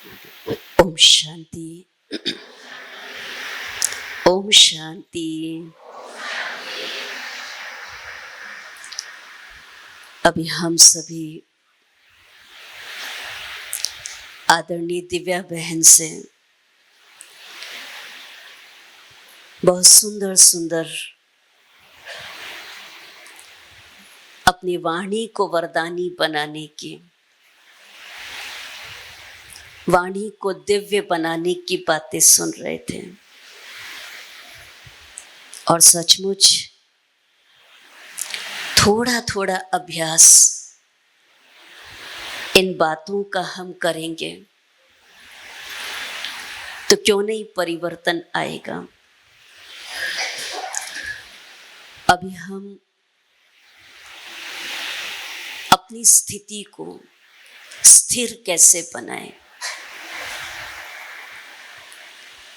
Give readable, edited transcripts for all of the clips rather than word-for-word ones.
ओम शांति। ओम शांति। अभी हम सभी आदरणीय दिव्या बहन से बहुत सुंदर सुंदर अपनी वाणी को वरदानी बनाने की, वाणी को दिव्य बनाने की बातें सुन रहे थे। और सचमुच थोड़ा थोड़ा अभ्यास इन बातों का हम करेंगे तो क्यों नहीं परिवर्तन आएगा। अभी हम अपनी स्थिति को स्थिर कैसे बनाएं,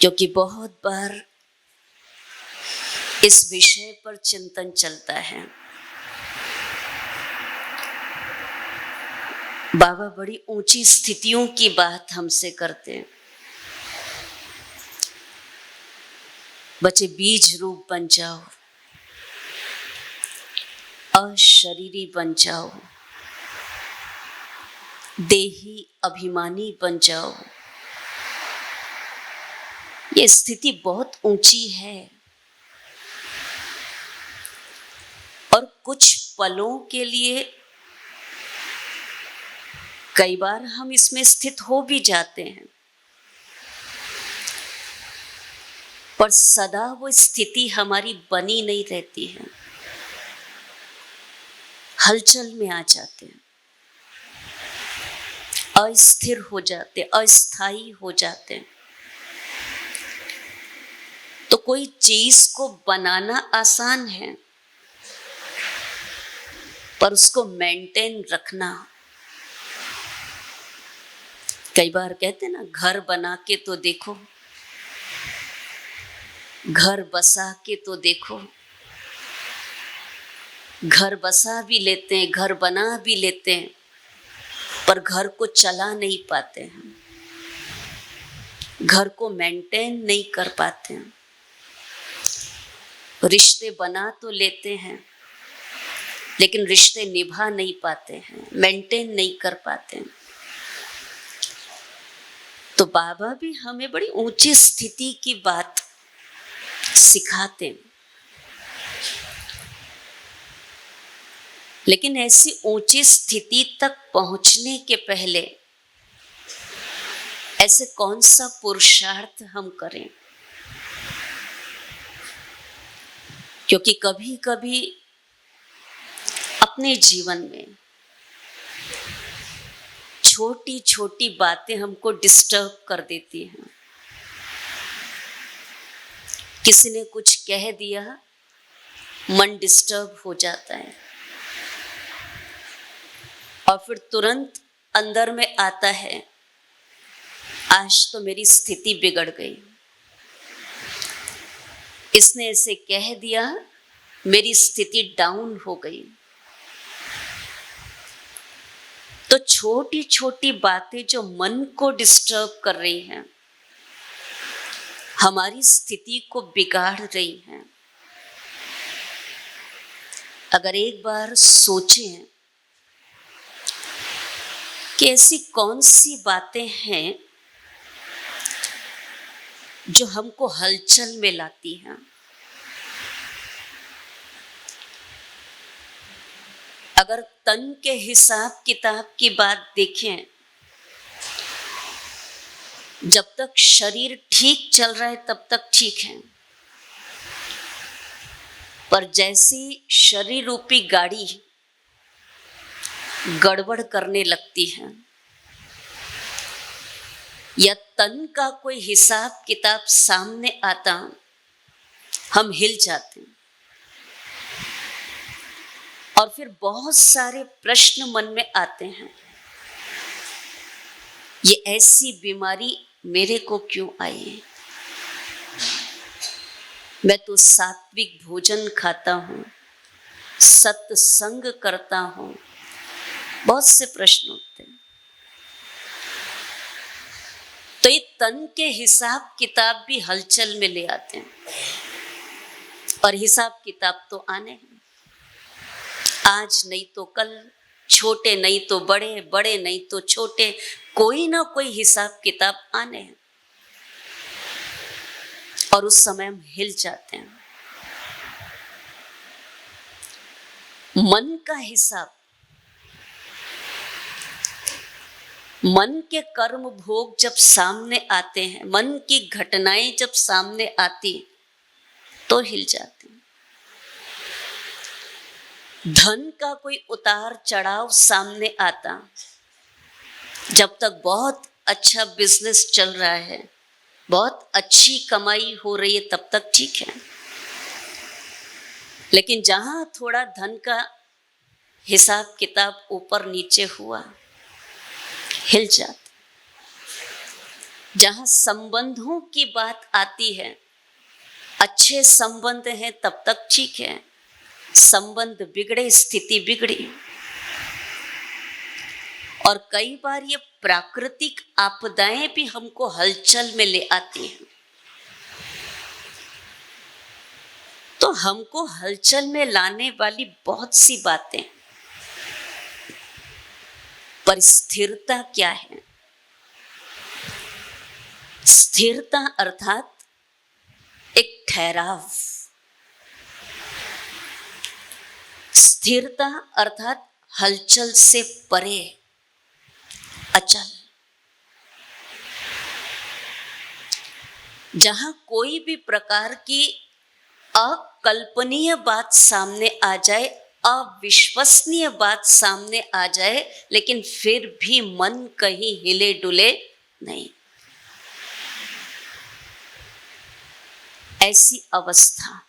क्योंकि बहुत बार इस विषय पर चिंतन चलता है। बाबा बड़ी ऊंची स्थितियों की बात हमसे करते हैं। बच्चे बीज रूप बन जाओ, अशरीरी बन जाओ, देही अभिमानी बन जाओ। ये स्थिति बहुत ऊंची है और कुछ पलों के लिए कई बार हम इसमें स्थित हो भी जाते हैं, पर सदा वो स्थिति हमारी बनी नहीं रहती है। हलचल में आ जाते हैं, अस्थिर हो जाते, अस्थायी हो जाते हैं। तो कोई चीज को बनाना आसान है, पर उसको मेंटेन रखना। कई बार कहते हैं ना, घर बना के तो देखो, घर बसा के तो देखो। घर बसा भी लेते हैं, घर बना भी लेते हैं, पर घर को चला नहीं पाते हैं, घर को मेंटेन नहीं कर पाते हैं। रिश्ते बना तो लेते हैं, लेकिन रिश्ते निभा नहीं पाते हैं, मेंटेन नहीं कर पाते हैं। तो बाबा भी हमें बड़ी ऊंची स्थिति की बात सिखाते हैं, लेकिन ऐसी ऊंची स्थिति तक पहुंचने के पहले ऐसे कौन सा पुरुषार्थ हम करें। क्योंकि कभी कभी अपने जीवन में छोटी छोटी बातें हमको डिस्टर्ब कर देती हैं। किसी ने कुछ कह दिया, मन डिस्टर्ब हो जाता है और फिर तुरंत अंदर में आता है, आज तो मेरी स्थिति बिगड़ गई, इसने ऐसे कह दिया, मेरी स्थिति डाउन हो गई। तो छोटी छोटी बातें जो मन को डिस्टर्ब कर रही हैं, हमारी स्थिति को बिगाड़ रही हैं। अगर एक बार सोचें कि ऐसी कौन सी बातें हैं जो हमको हलचल में लाती हैं। अगर तन के हिसाब किताब की बात देखें, जब तक शरीर ठीक चल रहा है तब तक ठीक है, पर जैसी शरीर रूपी गाड़ी गड़बड़ करने लगती है या तन का कोई हिसाब किताब सामने आता, हम हिल जाते हैं और फिर बहुत सारे प्रश्न मन में आते हैं, ये ऐसी बीमारी मेरे को क्यों आई। मैं तो सात्विक भोजन खाता हूँ, सत्संग करता हूँ। बहुत से प्रश्न उठते हैं। तो ये तन के हिसाब किताब भी हलचल में ले आते हैं, और हिसाब किताब तो आने हैं, आज नहीं तो कल, छोटे नहीं तो बड़े, बड़े नहीं तो छोटे, कोई ना कोई हिसाब किताब आने हैं। और उस समय हम हिल जाते हैं। मन का हिसाब, मन के कर्म भोग जब सामने आते हैं, मन की घटनाएं जब सामने आती तो हिल जाते हैं। धन का कोई उतार चढ़ाव सामने आता, जब तक बहुत अच्छा बिजनेस चल रहा है, बहुत अच्छी कमाई हो रही है, तब तक ठीक है। लेकिन जहां थोड़ा धन का हिसाब किताब ऊपर नीचे हुआ, हिल जाते। जहां संबंधों की बात आती है, अच्छे संबंध हैं तब तक ठीक है, संबंध बिगड़े, स्थिति बिगड़ी। और कई बार ये प्राकृतिक आपदाएं भी हमको हलचल में ले आती हैं। तो हमको हलचल में लाने वाली बहुत सी बातें, पर स्थिरता क्या है? स्थिरता अर्थात एक ठहराव, स्थिरता अर्थात हलचल से परे, अचल। जहां कोई भी प्रकार की अकल्पनीय बात सामने आ जाए, अविश्वसनीय बात सामने आ जाए, लेकिन फिर भी मन कहीं हिले डुले नहीं, ऐसी अवस्था।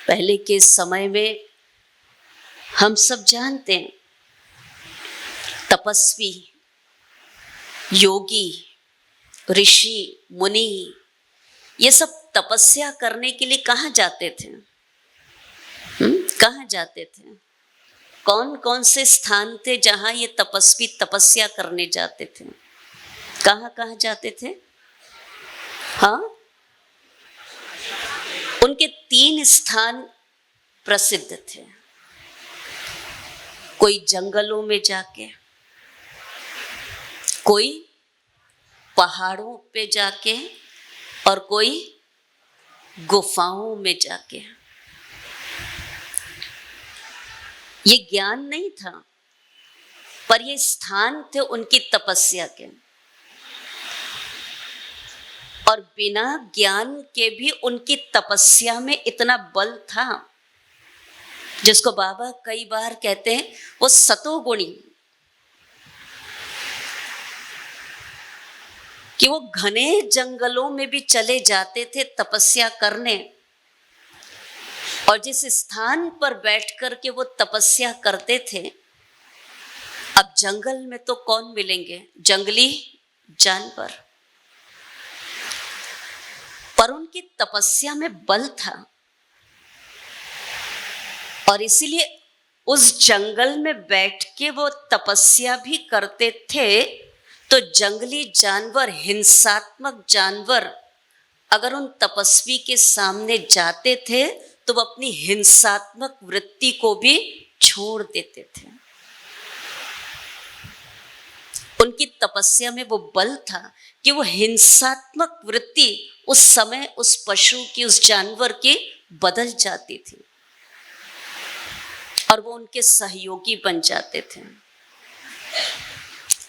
पहले के समय में हम सब जानते हैं, तपस्वी, योगी, ऋषि, मुनि, ये सब तपस्या करने के लिए कहाँ जाते थे? कहाँ जाते थे? कौन कौन से स्थान थे जहाँ ये तपस्वी तपस्या करने जाते थे? कहाँ कहाँ जाते थे? हाँ, उनके 3 स्थान प्रसिद्ध थे। कोई जंगलों में जाके, कोई पहाड़ों पे जाके, और कोई गुफाओं में जाके। ये ज्ञान नहीं था, पर ये स्थान थे उनकी तपस्या के। और बिना ज्ञान के भी उनकी तपस्या में इतना बल था, जिसको बाबा कई बार कहते हैं वो सतोगुणी, कि वो घने जंगलों में भी चले जाते थे तपस्या करने। और जिस स्थान पर बैठ कर के वो तपस्या करते थे, अब जंगल में तो कौन मिलेंगे? जंगली जानवर। पर उनकी तपस्या में बल था, और इसीलिए उस जंगल में बैठ के वो तपस्या भी करते थे। तो जंगली जानवर, हिंसात्मक जानवर अगर उन तपस्वी के सामने जाते थे तो वो अपनी हिंसात्मक वृत्ति को भी छोड़ देते थे। उनकी तपस्या में वो बल था कि वो हिंसात्मक वृत्ति उस समय उस पशु की, उस जानवर की बदल जाती थी, और वो उनके सहयोगी बन जाते थे।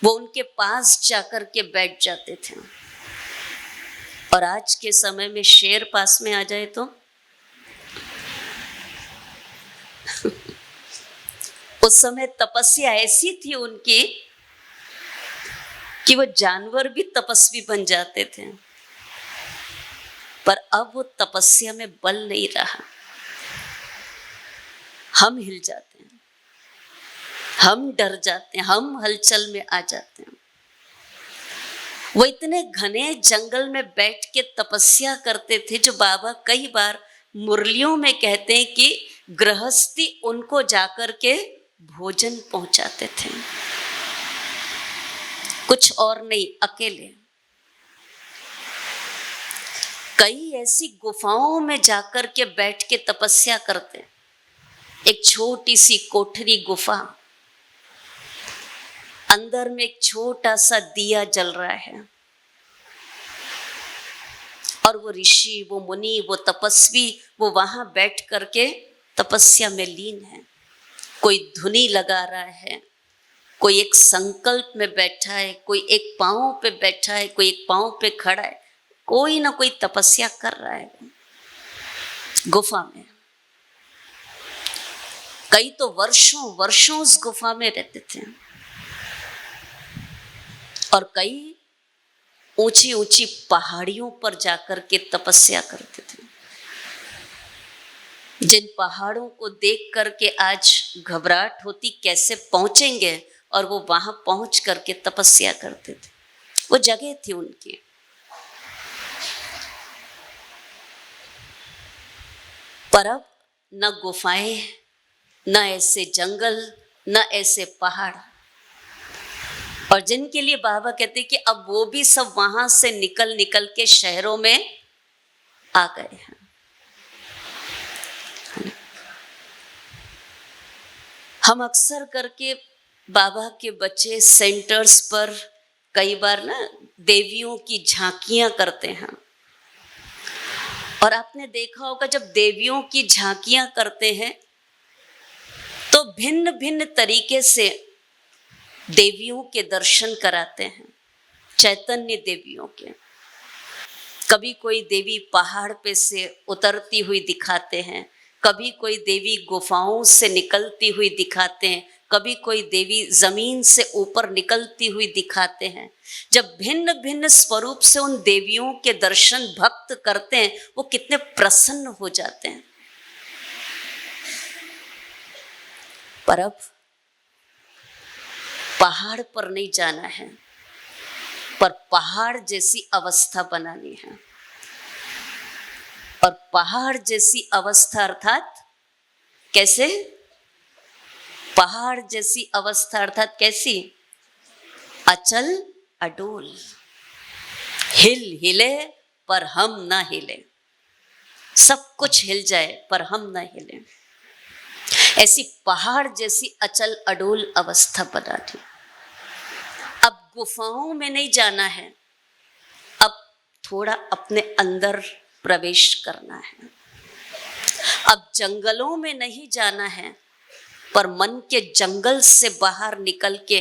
वो उनके पास जाकर के बैठ जाते थे। और आज के समय में शेर पास में आ जाए तो उस समय तपस्या ऐसी थी उनकी कि वो जानवर भी तपस्वी बन जाते थे। पर अब वो तपस्या में बल नहीं रहा। हम हिल जाते हैं, हम डर जाते हैं, हम हलचल में आ जाते हैं। वो इतने घने जंगल में बैठ के तपस्या करते थे, जो बाबा कई बार मुरलियों में कहते हैं कि गृहस्थी उनको जाकर के भोजन पहुंचाते थे। कुछ और नहीं, अकेले। कई ऐसी गुफाओं में जाकर के बैठ के तपस्या करते। एक छोटी सी कोठरी गुफा, अंदर में एक छोटा सा दिया जल रहा है, और वो ऋषि, वो मुनि, वो तपस्वी, वो वहां बैठ करके तपस्या में लीन है। कोई धुनी लगा रहा है, कोई एक संकल्प में बैठा है, कोई एक पांव पे बैठा है, कोई एक पांव पे खड़ा है, कोई ना कोई तपस्या कर रहा है गुफा में। कई तो वर्षों वर्षों उस गुफा में रहते थे, और कई ऊंची ऊंची पहाड़ियों पर जाकर के तपस्या करते थे, जिन पहाड़ों को देख करके आज घबराहट होती कैसे पहुंचेंगे, और वो वहां पहुंच करके तपस्या करते थे। वो जगह थी उनकी। पर अब न गुफाएं, न ऐसे जंगल, न ऐसे पहाड़, और जिनके लिए बाबा कहते कि अब वो भी सब वहां से निकल निकल के शहरों में आ गए हैं। हम अक्सर करके बाबा के बच्चे सेंटर्स पर कई बार ना देवियों की झांकियां करते हैं, और आपने देखा होगा जब देवियों की झांकियां करते हैं तो भिन्न भिन्न तरीके से देवियों के दर्शन कराते हैं, चैतन्य देवियों के। कभी कोई देवी पहाड़ पे से उतरती हुई दिखाते हैं, कभी कोई देवी गुफाओं से निकलती हुई दिखाते हैं, कभी कोई देवी जमीन से ऊपर निकलती हुई दिखाते हैं। जब भिन्न भिन्न स्वरूप से उन देवियों के दर्शन भक्त करते हैं, वो कितने प्रसन्न हो जाते हैं। पर अब पहाड़ पर नहीं जाना है, पर पहाड़ जैसी अवस्था बनानी है। और पहाड़ जैसी अवस्था अर्थात कैसे? पहाड़ जैसी अवस्था अर्थात कैसी? अचल अडोल, हिल हिले पर हम ना हिले, सब कुछ हिल जाए पर हम ना हिले, ऐसी पहाड़ जैसी अचल अडोल अवस्था बनानी। अब गुफाओं में नहीं जाना है, अब थोड़ा अपने अंदर प्रवेश करना है। अब जंगलों में नहीं जाना है, पर मन के जंगल से बाहर निकल के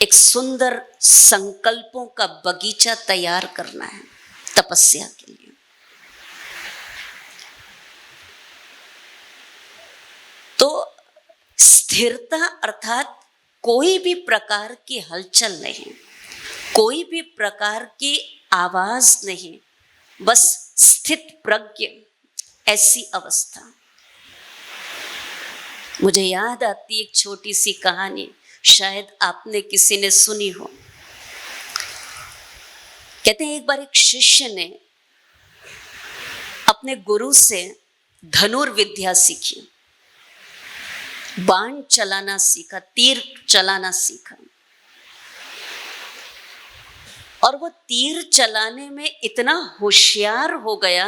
एक सुंदर संकल्पों का बगीचा तैयार करना है तपस्या के लिए। तो स्थिरता अर्थात कोई भी प्रकार की हलचल नहीं, कोई भी प्रकार की आवाज नहीं, बस स्थित प्रज्ञ, ऐसी अवस्था। मुझे याद आती एक छोटी सी कहानी, शायद आपने किसी ने सुनी हो। कहते हैं एक बार एक शिष्य ने अपने गुरु से धनुर्विद्या सीखी, बाण चलाना सीखा, तीर चलाना सीखा, और वो तीर चलाने में इतना होशियार हो गया,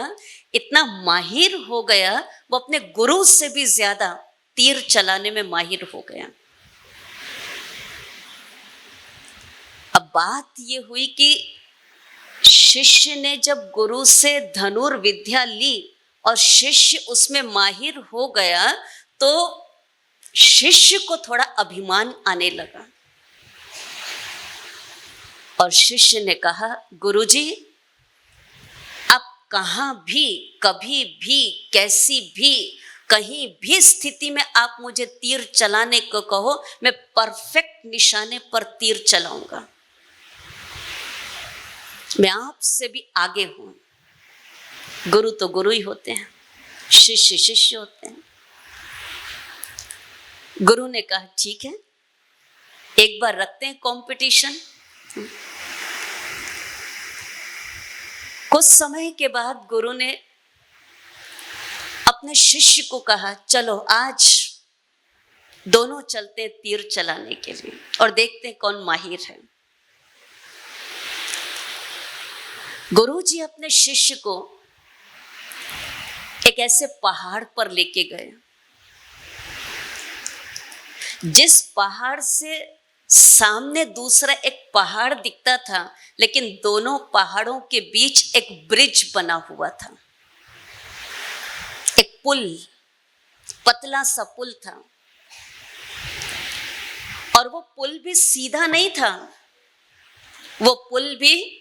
इतना माहिर हो गया, वो अपने गुरु से भी ज्यादा तीर चलाने में माहिर हो गया। अब बात ये हुई कि शिष्य ने जब गुरु से धनुर्विद्या ली और शिष्य उसमें माहिर हो गया, तो शिष्य को थोड़ा अभिमान आने लगा, और शिष्य ने कहा, गुरुजी, आप कहाँ भी, कभी भी, कैसी भी, कहीं भी स्थिति में आप मुझे तीर चलाने को कहो, मैं परफेक्ट निशाने पर तीर चलाऊंगा। मैं आपसे भी आगे हूं। गुरु तो गुरु ही होते हैं, शिष्य शिष्य होते हैं। गुरु ने कहा, ठीक है, एक बार रखते हैं कंपटीशन। कुछ समय के बाद गुरु ने अपने शिष्य को कहा, चलो आज दोनों चलते हैं तीर चलाने के लिए और देखते हैं कौन माहिर है। गुरुजी अपने शिष्य को एक ऐसे पहाड़ पर लेके गए, जिस पहाड़ से सामने दूसरा एक पहाड़ दिखता था, लेकिन दोनों पहाड़ों के बीच एक ब्रिज बना हुआ था, एक पुल, पतला सा पुल था। और वो पुल भी सीधा नहीं था, वो पुल भी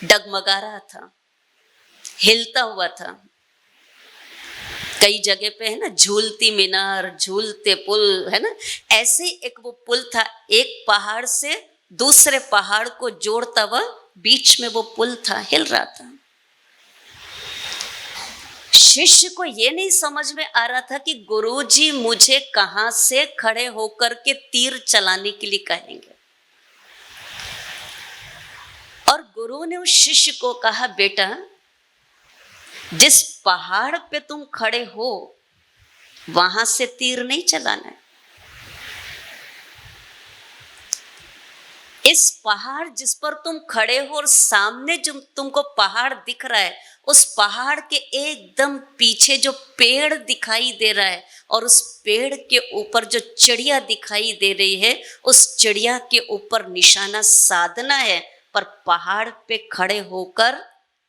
डगमगा रहा था, हिलता हुआ था। कई जगह पे है ना झूलती मीनार, झूलते पुल, है ना, ऐसे एक वो पुल था, एक पहाड़ से दूसरे पहाड़ को जोड़ता हुआ बीच में वो पुल था, हिल रहा था। शिष्य को ये नहीं समझ में आ रहा था कि गुरुजी मुझे कहां से खड़े होकर के तीर चलाने के लिए कहेंगे। और गुरु ने उस शिष्य को कहा, बेटा जिस पहाड़ पे तुम खड़े हो वहां से तीर नहीं चलाना है। इस पहाड़ जिस पर तुम खड़े हो और सामने जो तुमको पहाड़ दिख रहा है, उस पहाड़ के एकदम पीछे जो पेड़ दिखाई दे रहा है और उस पेड़ के ऊपर जो चिड़िया दिखाई दे रही है, उस चिड़िया के ऊपर निशाना साधना है, पर पहाड़ पे खड़े होकर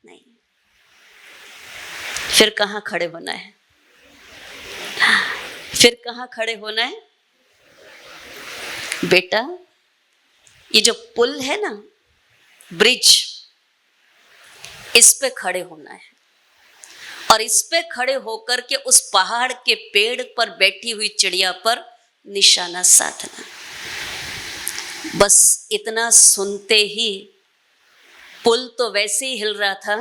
नहीं। फिर कहाँ खड़े होना है? फिर कहाँ खड़े होना है? बेटा ये जो पुल है ना, ब्रिज, इस पे खड़े होना है और इस पे खड़े होकर के उस पहाड़ के पेड़ पर बैठी हुई चिड़िया पर निशाना साधना। बस इतना सुनते ही पुल तो वैसे ही हिल रहा था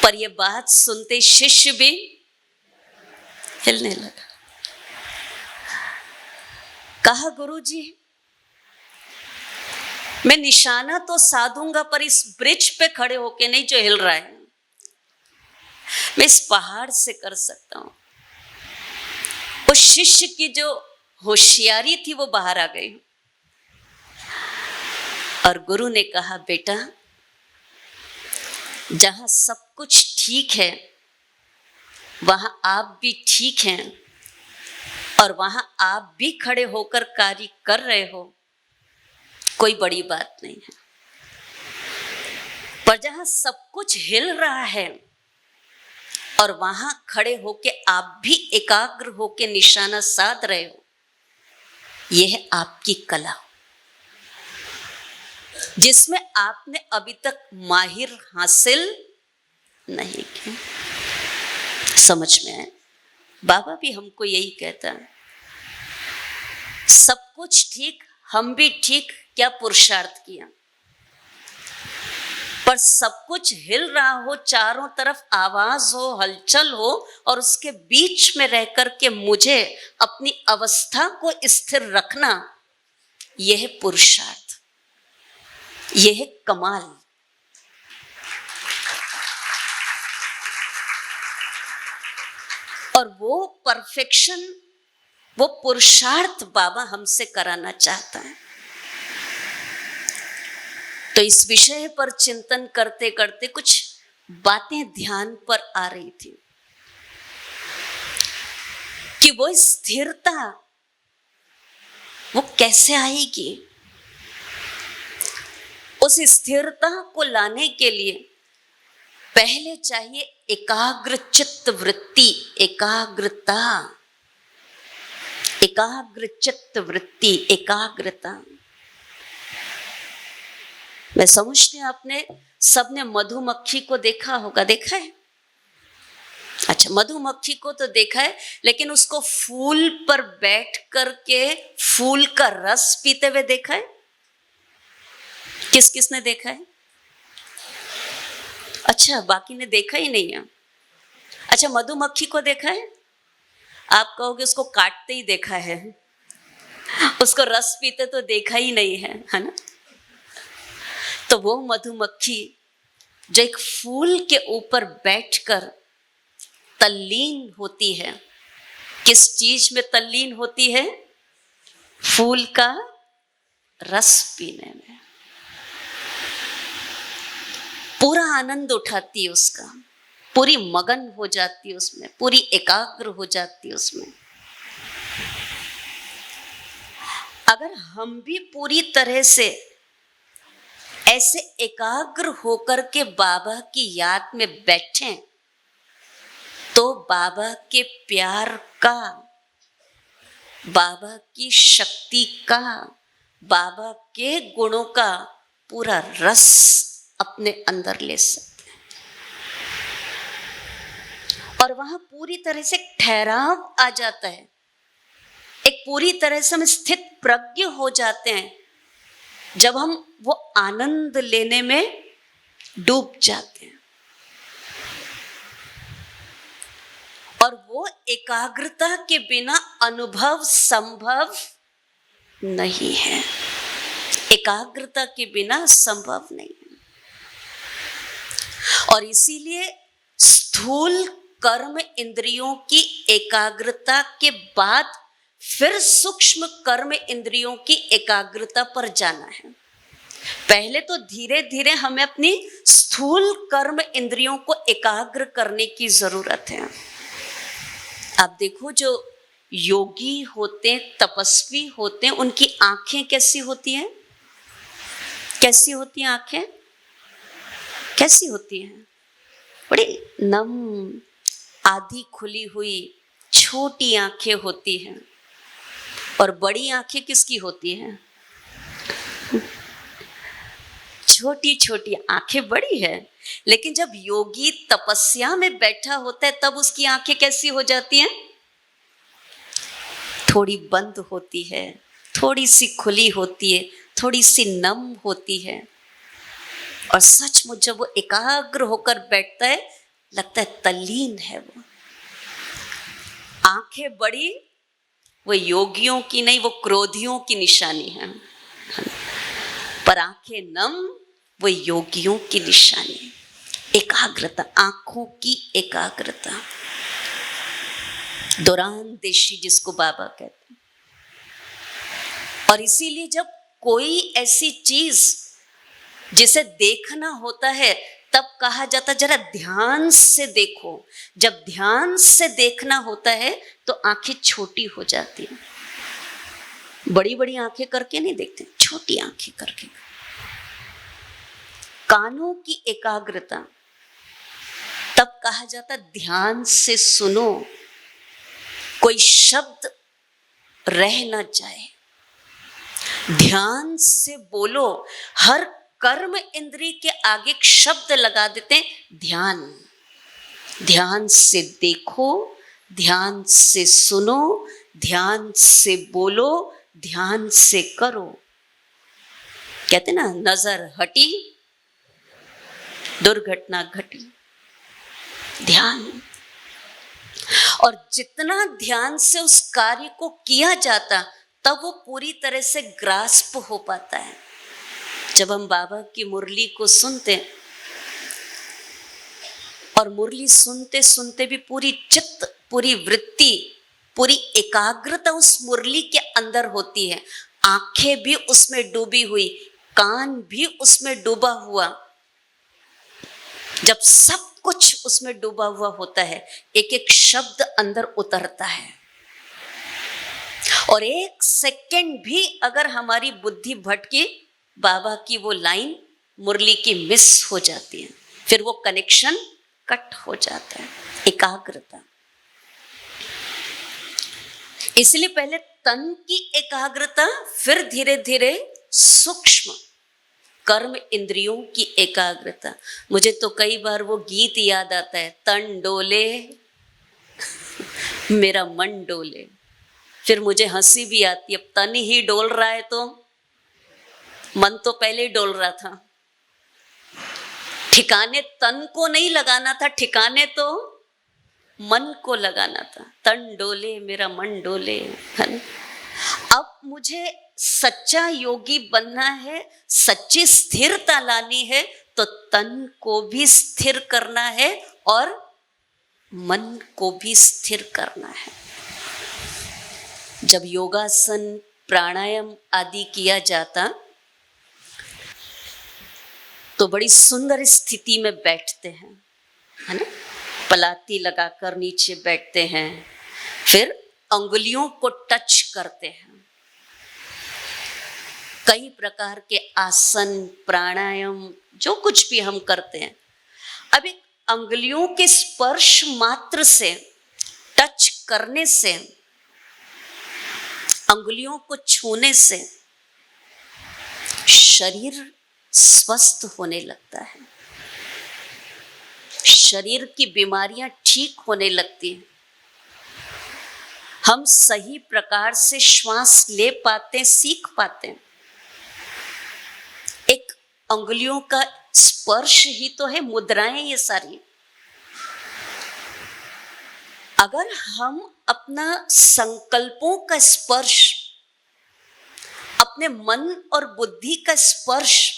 पर यह बात सुनते शिष्य भी हिलने लगा। कहा, गुरुजी मैं निशाना तो साधूंगा पर इस ब्रिज पे खड़े होके नहीं जो हिल रहा है, मैं इस पहाड़ से कर सकता हूं। उस शिष्य की जो होशियारी थी वो बाहर आ गई और गुरु ने कहा, बेटा जहां सब कुछ ठीक है वहां आप भी ठीक हैं और वहां आप भी खड़े होकर कार्य कर रहे हो, कोई बड़ी बात नहीं है। पर जहां सब कुछ हिल रहा है और वहां खड़े होके आप भी एकाग्र होके निशाना साध रहे हो, यह है आपकी कला, जिसमें आपने अभी तक माहिर हासिल नहीं की। समझ में आए? बाबा भी हमको यही कहता है, सब कुछ ठीक, हम भी ठीक, क्या पुरुषार्थ किया। पर सब कुछ हिल रहा हो, चारों तरफ आवाज हो, हलचल हो और उसके बीच में रह कर के मुझे अपनी अवस्था को स्थिर रखना, यह है पुरुषार्थ, यह है कमाल। और वो परफेक्शन, वो पुरुषार्थ बाबा हमसे कराना चाहता है। तो इस विषय पर चिंतन करते करते कुछ बातें ध्यान पर आ रही थी कि वो स्थिरता वो कैसे आएगी। उस स्थिरता को लाने के लिए पहले चाहिए एकाग्र चित्त वृत्ति, एकाग्रता, एकाग्र चित्त वृत्ति, एकाग्रता। मैं समझती हूं आपने सबने मधुमक्खी को देखा होगा, देखा है? अच्छा, मधुमक्खी को तो देखा है, लेकिन उसको फूल पर बैठ करके फूल का रस पीते हुए देखा है? किस किसने देखा है? अच्छा, बाकी ने देखा ही नहीं है। अच्छा, मधुमक्खी को देखा है? आप कहोगे उसको काटते ही देखा है, उसको रस पीते तो देखा ही नहीं है, है ना? तो वो मधुमक्खी जो एक फूल के ऊपर बैठकर तल्लीन होती है, किस चीज में तल्लीन होती है? फूल का रस पीने में। पूरा आनंद उठाती है उसका, पूरी मगन हो जाती है उसमें, पूरी एकाग्र हो जाती है उसमें। अगर हम भी पूरी तरह से ऐसे एकाग्र होकर के बाबा की याद में बैठें तो बाबा के प्यार का, बाबा की शक्ति का, बाबा के गुणों का पूरा रस अपने अंदर ले सकते हैं। और वहां पूरी तरह से ठहराव आ जाता है, एक पूरी तरह से हम स्थित प्रज्ञ हो जाते हैं जब हम वो आनंद लेने में डूब जाते हैं। और वो एकाग्रता के बिना अनुभव संभव नहीं है, एकाग्रता के बिना संभव नहीं है। और इसीलिए स्थूल कर्म इंद्रियों की एकाग्रता के बाद फिर सूक्ष्म कर्म इंद्रियों की एकाग्रता पर जाना है। पहले तो धीरे धीरे हमें अपनी स्थूल कर्म इंद्रियों को एकाग्र करने की जरूरत है। आप देखो जो योगी होते हैं, तपस्वी होते हैं, उनकी आंखें कैसी होती हैं? कैसी होती हैं आंखें? कैसी होती हैं? बड़ी नम, आधी खुली हुई छोटी आंखें होती हैं। और बड़ी आंखें किसकी होती हैं? छोटी छोटी आंखें बड़ी है। लेकिन जब योगी तपस्या में बैठा होता है तब उसकी आंखें कैसी हो जाती हैं? थोड़ी बंद होती है, थोड़ी सी खुली होती है, थोड़ी सी नम होती है। और सचमुच जब वो एकाग्र होकर बैठता है लगता है तल्लीन है वो। आंखें बड़ी वो योगियों की नहीं, वो क्रोधियों की निशानी है। पर आंखें नम वो योगियों की निशानी है। एकाग्रता, आंखों की एकाग्रता, दौरान देशी जिसको बाबा कहते हैं। और इसीलिए जब कोई ऐसी चीज जिसे देखना होता है तब कहा जाता जरा ध्यान से देखो। जब ध्यान से देखना होता है तो आंखें छोटी हो जाती हैं। बड़ी बड़ी आंखें करके नहीं देखते, छोटी आंखें करके। कानों की एकाग्रता, तब कहा जाता ध्यान से सुनो, कोई शब्द रह ना जाए, ध्यान से बोलो। हर कर्म इंद्री के आगे एक शब्द लगा देते हैं ध्यान। ध्यान से देखो, ध्यान से सुनो, ध्यान से बोलो, ध्यान से करो। कहते ना नजर हटी दुर्घटना घटी। ध्यान, और जितना ध्यान से उस कार्य को किया जाता तब वो पूरी तरह से ग्रास्प हो पाता है। जब हम बाबा की मुरली को सुनते और मुरली सुनते सुनते भी पूरी चित्त, पूरी वृत्ति, पूरी एकाग्रता उस मुरली के अंदर होती है। आंखें भी उसमें डूबी हुई, कान भी उसमें डूबा हुआ। जब सब कुछ उसमें डूबा हुआ होता है, एक एक शब्द अंदर उतरता है। और एक सेकंड भी अगर हमारी बुद्धि भटकी, बाबा की वो लाइन मुरली की मिस हो जाती है, फिर वो कनेक्शन कट हो जाता है। एकाग्रता, इसलिए पहले तन की एकाग्रता, फिर धीरे धीरे सूक्ष्म कर्म इंद्रियों की एकाग्रता। मुझे तो कई बार वो गीत याद आता है, तन डोले मेरा मन डोले। फिर मुझे हंसी भी आती है, अब तन ही डोल रहा है तो मन तो पहले ही डोल रहा था। ठिकाने तन को नहीं लगाना था, ठिकाने तो मन को लगाना था। तन डोले मेरा मन डोले, है ना? अब मुझे सच्चा योगी बनना है, सच्ची स्थिरता लानी है, तो तन को भी स्थिर करना है और मन को भी स्थिर करना है। जब योगासन, प्राणायाम आदि किया जाता तो बड़ी सुंदर स्थिति में बैठते हैं, है ना, पलाती लगाकर नीचे बैठते हैं, फिर अंगुलियों को टच करते हैं। कई प्रकार के आसन, प्राणायाम, जो कुछ भी हम करते हैं, अब एक अंगुलियों के स्पर्श मात्र से, टच करने से, अंगुलियों को छूने से शरीर स्वस्थ होने लगता है, शरीर की बीमारियां ठीक होने लगती हैं, हम सही प्रकार से श्वास ले पाते हैं, सीख पाते हैं। एक अंगुलियों का स्पर्श ही तो है, मुद्राएं ये सारी। अगर हम अपना संकल्पों का स्पर्श, अपने मन और बुद्धि का स्पर्श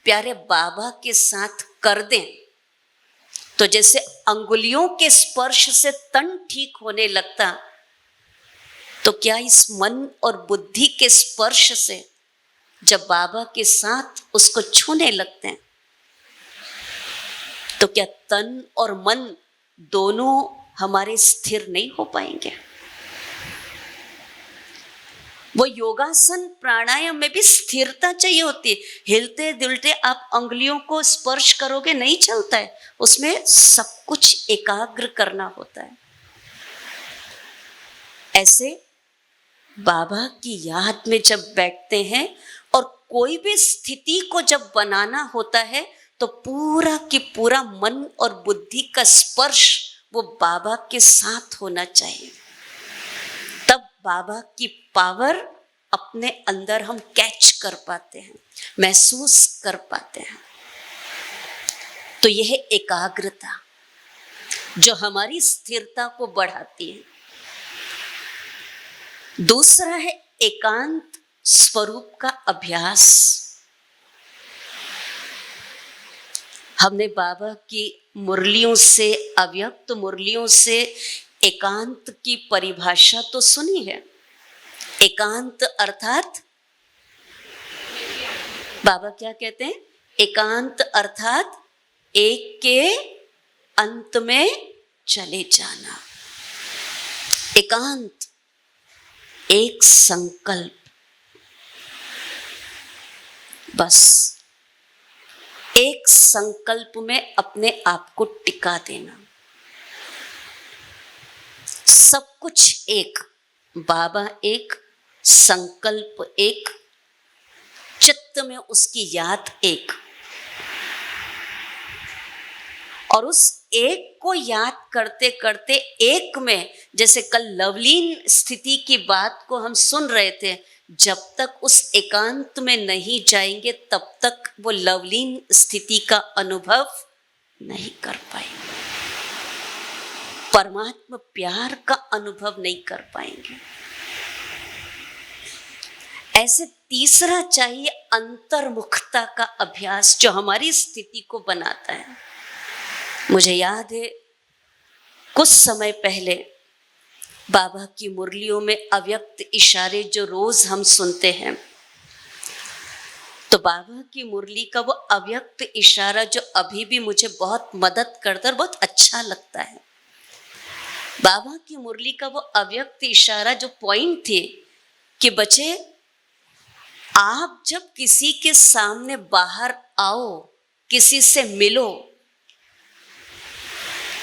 प्यारे बाबा के साथ कर दें, तो जैसे अंगुलियों के स्पर्श से तन ठीक होने लगता, तो क्या इस मन और बुद्धि के स्पर्श से जब बाबा के साथ उसको छूने लगते हैं, तो क्या तन और मन दोनों हमारे स्थिर नहीं हो पाएंगे? वो योगासन प्राणायाम में भी स्थिरता चाहिए होती है। हिलते दुलते आप अंगुलियों को स्पर्श करोगे, नहीं चलता है, उसमें सब कुछ एकाग्र करना होता है। ऐसे बाबा की याद में जब बैठते हैं और कोई भी स्थिति को जब बनाना होता है, तो पूरा की पूरा मन और बुद्धि का स्पर्श वो बाबा के साथ होना चाहिए। तब बाबा की पावर अपने अंदर हम कैच कर पाते हैं, महसूस कर पाते हैं। तो यह एकाग्रता जो हमारी स्थिरता को बढ़ाती है। दूसरा है एकांत स्वरूप का अभ्यास। हमने बाबा की मुरलियों से, अव्यक्त मुरलियों से एकांत की परिभाषा तो सुनी है। एकांत अर्थात बाबा क्या कहते हैं? एकांत अर्थात एक के अंत में चले जाना। एकांत एक संकल्प, बस एक संकल्प में अपने आप को टिका देना। सब कुछ एक, बाबा एक, संकल्प एक, चित्त में उसकी याद एक, और उस एक को याद करते करते एक में, जैसे कल लवलीन स्थिति की बात को हम सुन रहे थे, जब तक उस एकांत में नहीं जाएंगे तब तक वो लवलीन स्थिति का अनुभव नहीं कर पाएंगे, परमात्मा प्यार का अनुभव नहीं कर पाएंगे। ऐसे तीसरा चाहिए अंतर्मुखता का अभ्यास, जो हमारी स्थिति को बनाता है। मुझे याद है कुछ समय पहले बाबा की मुरलियों में अव्यक्त इशारे जो रोज हम सुनते हैं, तो बाबा की मुरली का वो अव्यक्त इशारा जो अभी भी मुझे बहुत मदद करता है, बहुत अच्छा लगता है। बाबा की मुरली का वो अव्यक्त इशारा जो पॉइंट थे कि बच्चे, आप जब किसी के सामने बाहर आओ, किसी से मिलो,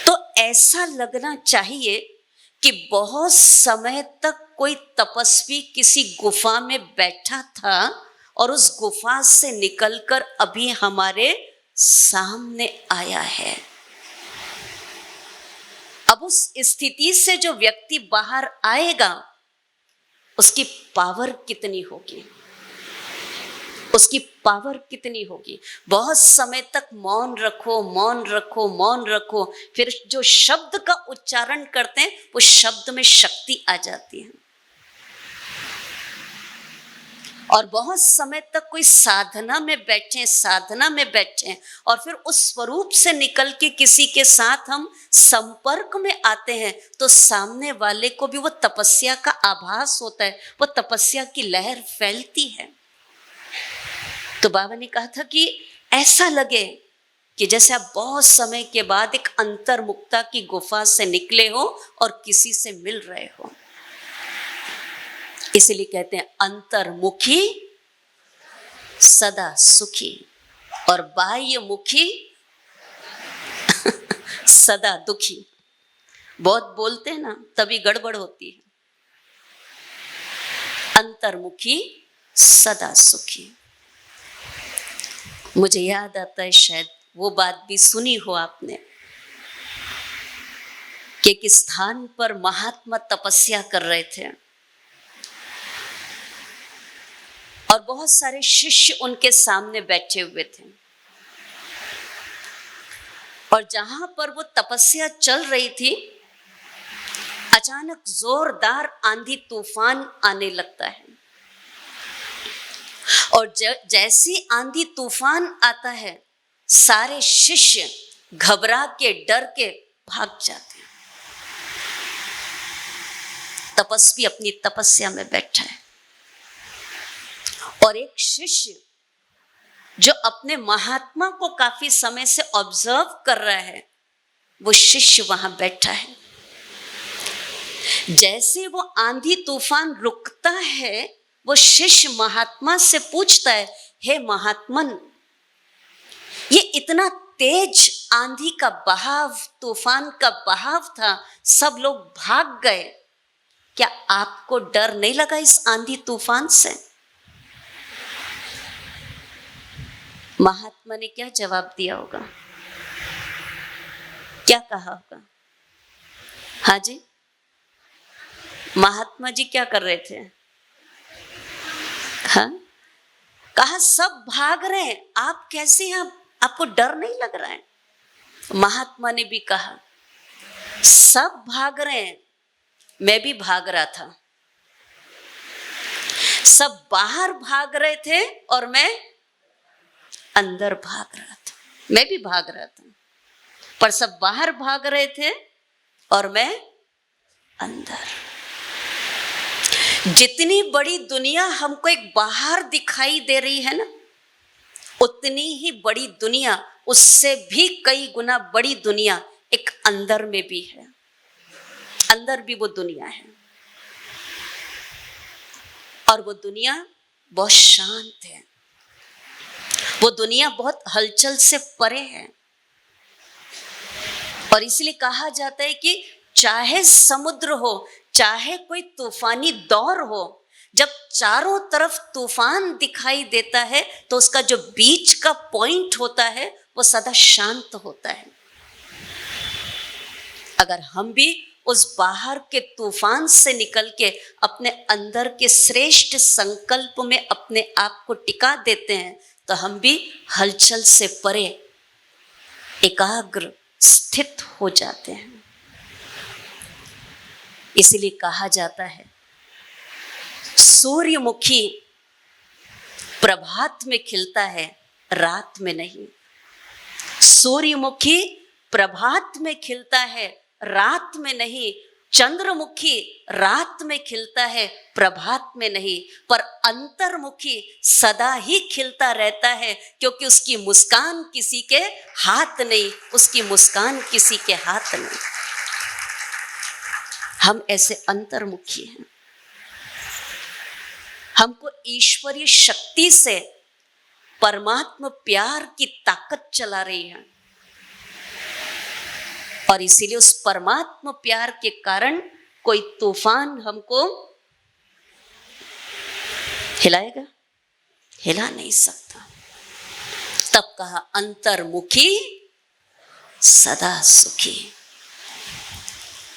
तो ऐसा लगना चाहिए कि बहुत समय तक कोई तपस्वी किसी गुफा में बैठा था और उस गुफा से निकलकर अभी हमारे सामने आया है। अब उस स्थिति से जो व्यक्ति बाहर आएगा, उसकी पावर कितनी होगी, उसकी पावर कितनी होगी। बहुत समय तक मौन रखो, मौन रखो, मौन रखो, फिर जो शब्द का उच्चारण करते हैं वो शब्द में शक्ति आ जाती है। और बहुत समय तक कोई साधना में बैठे, साधना में बैठे, और फिर उस स्वरूप से निकल के किसी के साथ हम संपर्क में आते हैं, तो सामने वाले को भी वो तपस्या का आभास होता है, वो तपस्या की लहर फैलती है। तो बाबा ने कहा था कि ऐसा लगे कि जैसे आप बहुत समय के बाद एक अंतर्मुक्ता की गुफा से निकले हो और किसी से मिल रहे हो। इसलिए कहते हैं अंतर्मुखी सदा सुखी और बाह्य मुखी सदा दुखी। बहुत बोलते हैं ना, तभी गड़बड़ होती है। अंतर्मुखी सदा सुखी। मुझे याद आता है, शायद वो बात भी सुनी हो आपने, कि एक स्थान पर महात्मा तपस्या कर रहे थे और बहुत सारे शिष्य उनके सामने बैठे हुए थे, और जहां पर वो तपस्या चल रही थी, अचानक जोरदार आंधी तूफान आने लगता है। और जैसी आंधी तूफान आता है, सारे शिष्य घबरा के डर के भाग जाते हैं। तपस्वी अपनी तपस्या में बैठा है और एक शिष्य जो अपने महात्मा को काफी समय से ऑब्जर्व कर रहा है, वो शिष्य वहां बैठा है। जैसे वो आंधी तूफान रुकता है, वो शिष्य महात्मा से पूछता है, हे महात्मन, ये इतना तेज आंधी का बहाव, तूफान का बहाव था, सब लोग भाग गए, क्या आपको डर नहीं लगा इस आंधी तूफान से? महात्मा ने क्या जवाब दिया होगा? क्या कहा होगा? हाँ जी, महात्मा जी क्या कर रहे थे? हाँ, कहा सब भाग रहे हैं, आप कैसे हैं? आपको डर नहीं लग रहा है? महात्मा ने भी कहा सब भाग रहे हैं, मैं भी भाग रहा था। सब बाहर भाग रहे थे और मैं अंदर भाग रहा था। मैं भी भाग रहा था, पर सब बाहर भाग रहे थे और मैं अंदर। जितनी बड़ी दुनिया हमको एक बाहर दिखाई दे रही है ना, उतनी ही बड़ी दुनिया, उससे भी कई गुना बड़ी दुनिया एक अंदर में भी है। अंदर भी वो दुनिया है, और वो दुनिया बहुत शांत है। वो दुनिया बहुत हलचल से परे है। और इसलिए कहा जाता है कि चाहे समुद्र हो, चाहे कोई तूफानी दौर हो, जब चारों तरफ तूफान दिखाई देता है, तो उसका जो बीच का पॉइंट होता है वो सदा शांत होता है। अगर हम भी उस बाहर के तूफान से निकल के अपने अंदर के श्रेष्ठ संकल्प में अपने आप को टिका देते हैं, तो हम भी हलचल से परे एकाग्र स्थित हो जाते हैं। इसलिए कहा जाता है, सूर्यमुखी प्रभात में खिलता है, रात में नहीं। सूर्यमुखी प्रभात में खिलता है, रात में नहीं। चंद्रमुखी रात में खिलता है, प्रभात में नहीं। पर अंतर्मुखी सदा ही खिलता रहता है, क्योंकि उसकी मुस्कान किसी के हाथ नहीं, उसकी मुस्कान किसी के हाथ नहीं। हम ऐसे अंतर्मुखी हैं। हमको ईश्वरीय शक्ति से परमात्मा प्यार की ताकत चला रही है, और इसीलिए उस परमात्मा प्यार के कारण कोई तूफान हमको हिलाएगा? हिला नहीं सकता। तब कहा अंतर्मुखी सदा सुखी।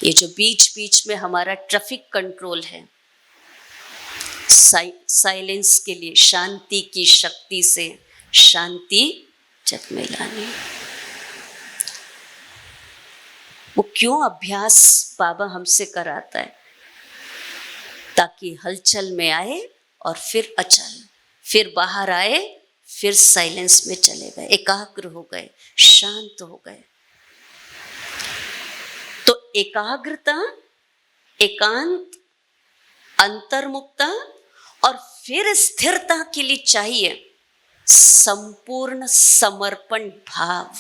ये जो बीच बीच में हमारा ट्रैफिक कंट्रोल है, साइलेंस के लिए, शांति की शक्ति से शांति जग में लानी, वो क्यों अभ्यास बाबा हमसे कराता है? ताकि हलचल में आए और फिर अचल, फिर बाहर आए, फिर साइलेंस में चले गए, एकाग्र हो गए, शांत हो गए। तो एकाग्रता, एकांत, अंतर्मुक्ता और फिर स्थिरता के लिए चाहिए संपूर्ण समर्पण भाव,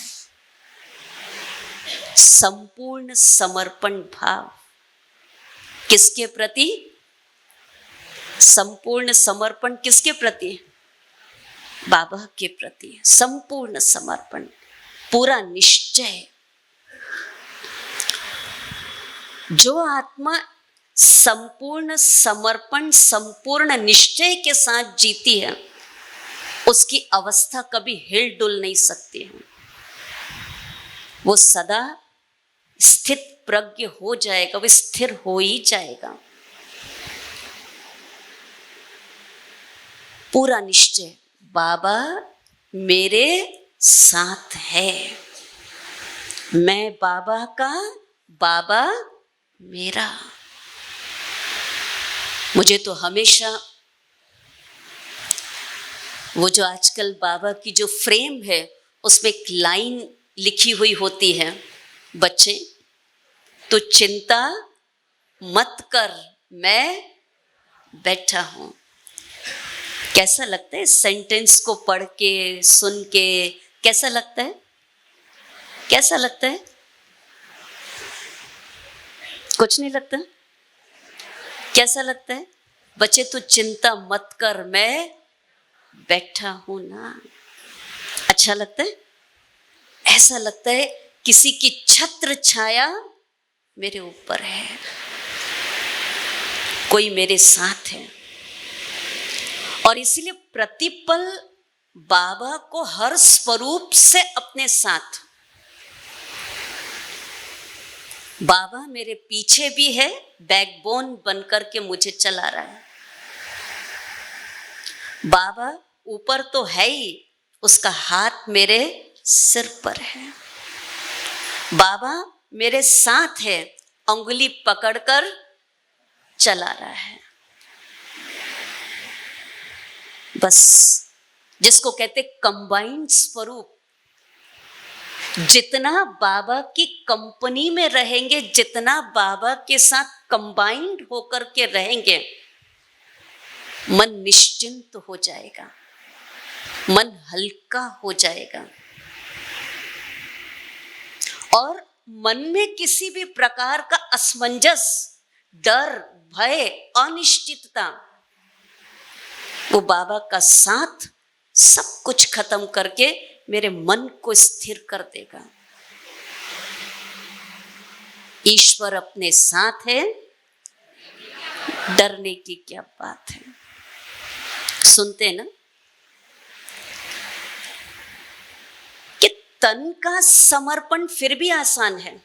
संपूर्ण समर्पण भाव किसके प्रति? संपूर्ण समर्पण किसके प्रति? बाबा के प्रति संपूर्ण समर्पण, पूरा निश्चय। जो आत्मा संपूर्ण समर्पण, संपूर्ण निश्चय के साथ जीती है, उसकी अवस्था कभी हिल डुल नहीं सकती है। वो सदा स्थित प्रज्ञ हो जाएगा, वो स्थिर हो ही जाएगा। पूरा निश्चय, बाबा मेरे साथ है, मैं बाबा का, बाबा मेरा। मुझे तो हमेशा वो जो आजकल बाबा की जो फ्रेम है उसमें एक लाइन लिखी हुई होती है, बच्चे तो चिंता मत कर, मैं बैठा हूं। कैसा लगता है सेंटेंस को पढ़ के, सुन के? कैसा लगता है? कैसा लगता है? कुछ नहीं लगता? कैसा लगता है? बच्चे तो चिंता मत कर, मैं बैठा हूं ना। अच्छा लगता है? ऐसा लगता है किसी की छत्र छाया मेरे ऊपर है, कोई मेरे साथ है। और इसलिए प्रतिपल बाबा को हर स्वरूप से अपने साथ, बाबा मेरे पीछे भी है, बैकबोन बनकर के मुझे चला रहा है। बाबा ऊपर तो है ही, उसका हाथ मेरे सिर पर है। बाबा मेरे साथ है, अंगुली पकड़कर चला रहा है। बस जिसको कहते कंबाइंड स्वरूप, जितना बाबा की कंपनी में रहेंगे, जितना बाबा के साथ कंबाइंड होकर के रहेंगे, मन निश्चिंत हो जाएगा, मन हल्का हो जाएगा। और मन में किसी भी प्रकार का असमंजस, डर, भय, अनिश्चितता, वो बाबा का साथ सब कुछ खत्म करके मेरे मन को स्थिर कर देगा। ईश्वर अपने साथ है, डरने की क्या बात है। सुनते ना कि तन का समर्पण फिर भी आसान है,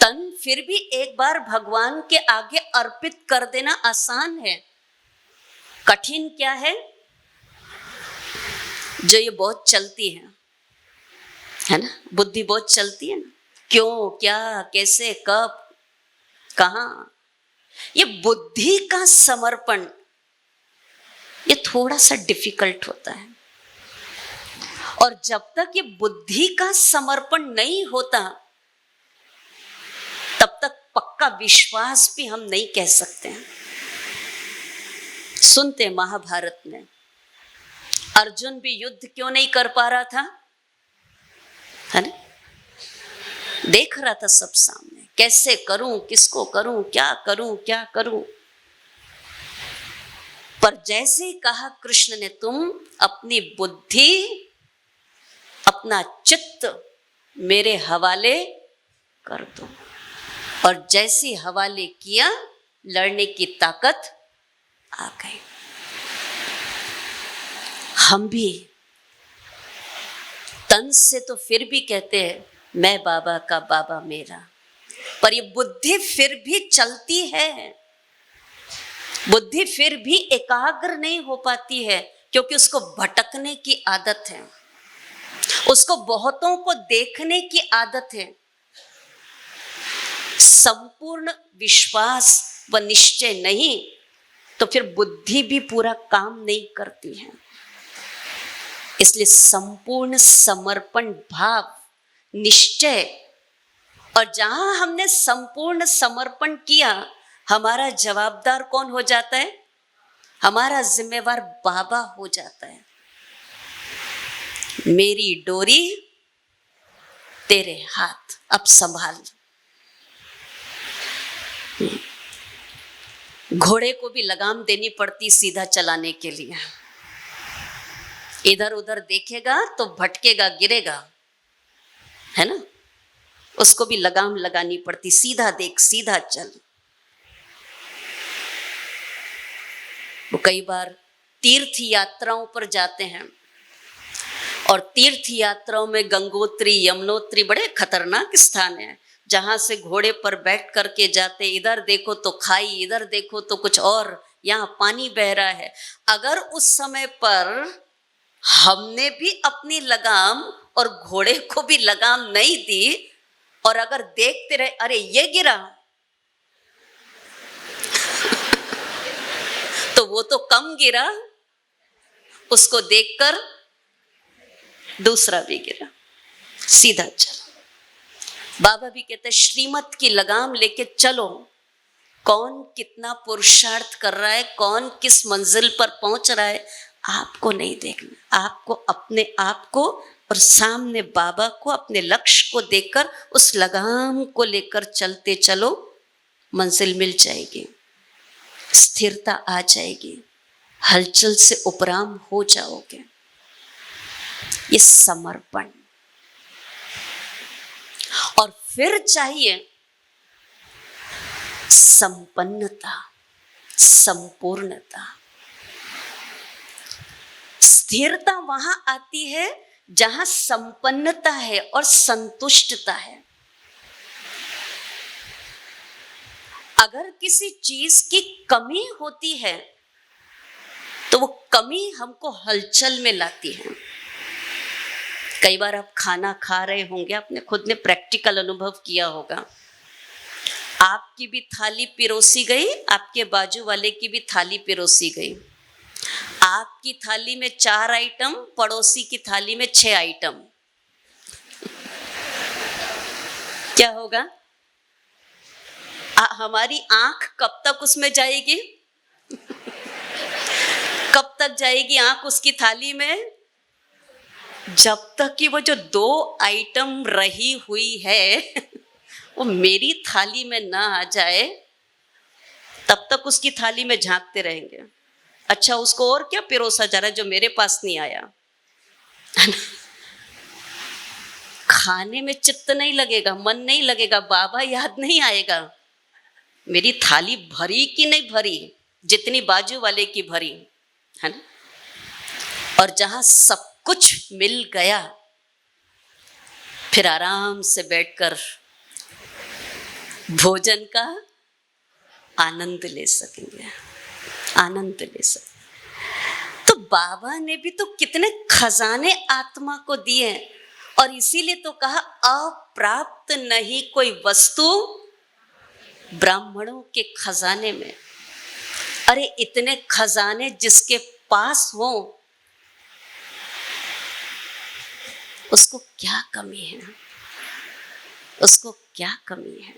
तन फिर भी एक बार भगवान के आगे अर्पित कर देना आसान है। कठिन क्या है? जो ये बहुत चलती है ना, बुद्धि बहुत चलती है ना, क्यों, क्या, कैसे, कब, कहां। ये बुद्धि का समर्पण ये थोड़ा सा डिफिकल्ट होता है। और जब तक ये बुद्धि का समर्पण नहीं होता, तब तक पक्का विश्वास भी हम नहीं कह सकते हैं। सुनते महाभारत में अर्जुन भी युद्ध क्यों नहीं कर पा रहा था, है ना? देख रहा था सब सामने, कैसे करूं, किसको करूं, क्या करूं, क्या करूं। पर जैसे कहा कृष्ण ने, तुम अपनी बुद्धि, अपना चित्त मेरे हवाले कर दो। और जैसे हवाले किया, लड़ने की ताकत आ गई। हम भी तन से तो फिर भी कहते हैं मैं बाबा का, बाबा मेरा, पर ये बुद्धि फिर भी चलती है, बुद्धि फिर भी एकाग्र नहीं हो पाती है, क्योंकि उसको भटकने की आदत है, उसको बहुतों को देखने की आदत है। संपूर्ण विश्वास व निश्चय नहीं तो फिर बुद्धि भी पूरा काम नहीं करती है। इसलिए संपूर्ण समर्पण भाव, निश्चय, और जहां हमने संपूर्ण समर्पण किया, हमारा जवाबदार कौन हो जाता है? हमारा जिम्मेवार बाबा हो जाता है। मेरी डोरी तेरे हाथ, अब संभाल। घोड़े को भी लगाम देनी पड़ती सीधा चलाने के लिए। इधर उधर देखेगा तो भटकेगा, गिरेगा, है ना। उसको भी लगाम लगानी पड़ती, सीधा देख, सीधा चल। वो कई बार तीर्थ यात्राओं पर जाते हैं और तीर्थ यात्राओं में गंगोत्री, यमुनोत्री बड़े खतरनाक स्थान है, जहां से घोड़े पर बैठ करके जाते। इधर देखो तो खाई, इधर देखो तो कुछ और, यहाँ पानी बह रहा है। अगर उस समय पर हमने भी अपनी लगाम और घोड़े को भी लगाम नहीं दी और अगर देखते रहे, अरे ये गिरा, तो वो तो कम गिरा, उसको देखकर दूसरा भी गिरा। सीधा चलो। बाबा भी कहते हैं श्रीमत की लगाम लेके चलो। कौन कितना पुरुषार्थ कर रहा है, कौन किस मंजिल पर पहुंच रहा है, आपको नहीं देखना। आपको अपने आप को और सामने बाबा को, अपने लक्ष्य को देखकर उस लगाम को लेकर चलते चलो। मंजिल मिल जाएगी, स्थिरता आ जाएगी, हलचल से उपराम हो जाओगे। ये समर्पण। और फिर चाहिए संपन्नता, संपूर्णता। स्थिरता वहां आती है जहां संपन्नता है और संतुष्टता है। अगर किसी चीज की कमी होती है तो वो कमी हमको हलचल में लाती है। कई बार आप खाना खा रहे होंगे, आपने खुद ने प्रैक्टिकल अनुभव किया होगा। आपकी भी थाली पिरोसी गई, आपके बाजू वाले की भी थाली पिरोसी गई। आपकी थाली में 4 आइटम, पड़ोसी की थाली में 6 आइटम। क्या होगा? हमारी आंख कब तक उसमें जाएगी? कब तक जाएगी आंख उसकी थाली में? जब तक कि वो जो 2 आइटम रही हुई है वो मेरी थाली में ना आ जाए, तब तक उसकी थाली में झांकते रहेंगे। अच्छा, उसको और क्या पिरोसा जा रहा है जो मेरे पास नहीं आया। खाने में चित्त नहीं लगेगा, मन नहीं लगेगा, बाबा याद नहीं आएगा। मेरी थाली भरी कि नहीं भरी, जितनी बाजू वाले की भरी, है ना। और जहां सब कुछ मिल गया, फिर आराम से बैठकर भोजन का आनंद ले सकेंगे, आनंद ले सकेंगे। तो बाबा ने भी तो कितने खजाने आत्मा को दिए, और इसीलिए तो कहा अप्राप्त नहीं कोई वस्तु ब्राह्मणों के खजाने में। अरे इतने खजाने जिसके पास हो, उसको क्या कमी है, उसको क्या कमी है।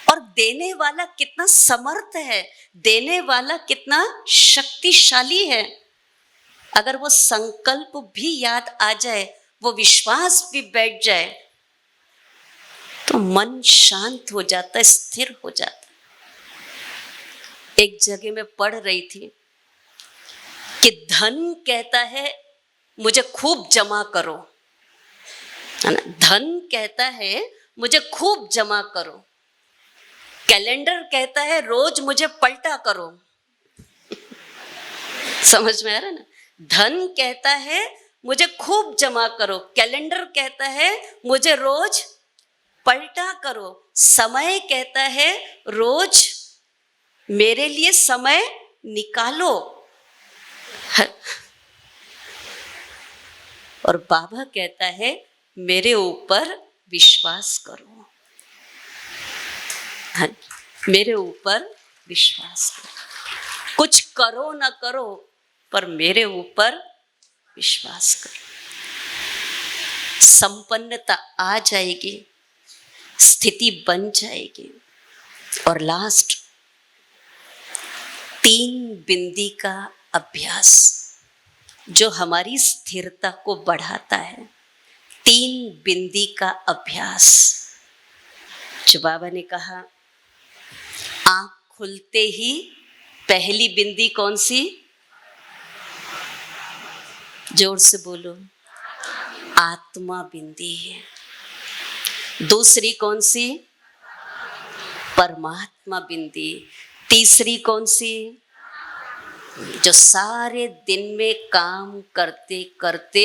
और देने वाला कितना समर्थ है, देने वाला कितना शक्तिशाली है। अगर वो संकल्प भी याद आ जाए, वो विश्वास भी बैठ जाए, तो मन शांत हो जाता है, स्थिर हो जाता है। एक जगह में पढ़ रही थी कि धन कहता है मुझे खूब जमा करो, है ना। धन कहता है मुझे खूब जमा करो, कैलेंडर कहता है रोज मुझे पलटा करो। समझ में आ रहा है ना। धन कहता है मुझे खूब जमा करो, कैलेंडर कहता है मुझे रोज पलटा करो, समय कहता है रोज मेरे लिए समय निकालो। और बाबा कहता है मेरे ऊपर विश्वास करो, मेरे ऊपर विश्वास करो। कुछ करो ना करो, पर मेरे ऊपर विश्वास करो। संपन्नता आ जाएगी, स्थिति बन जाएगी। और लास्ट, तीन बिंदी का अभ्यास जो हमारी स्थिरता को बढ़ाता है। तीन बिंदी का अभ्यास जो बाबा ने कहा, आंख खुलते ही पहली बिंदी कौन सी? जोर से बोलो, आत्मा बिंदी है। दूसरी कौन सी? परमात्मा बिंदी। तीसरी कौन सी? जो सारे दिन में काम करते करते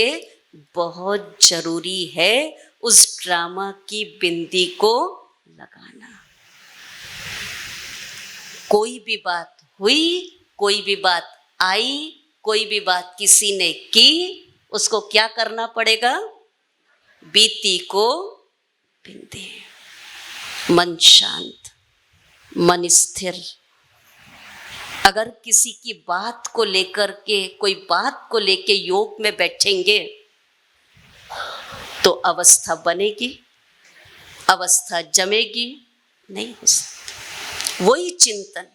बहुत जरूरी है उस ड्रामा की बिंदी को लगाना। कोई भी बात हुई, कोई भी बात आई, कोई भी बात किसी ने की, उसको क्या करना पड़ेगा? बीती को बिंदी। मन शांत, मन स्थिर। अगर किसी की बात को लेकर के, कोई बात को लेके योग में बैठेंगे तो अवस्था बनेगी, अवस्था जमेगी नहीं हो सकती। वही चिंतन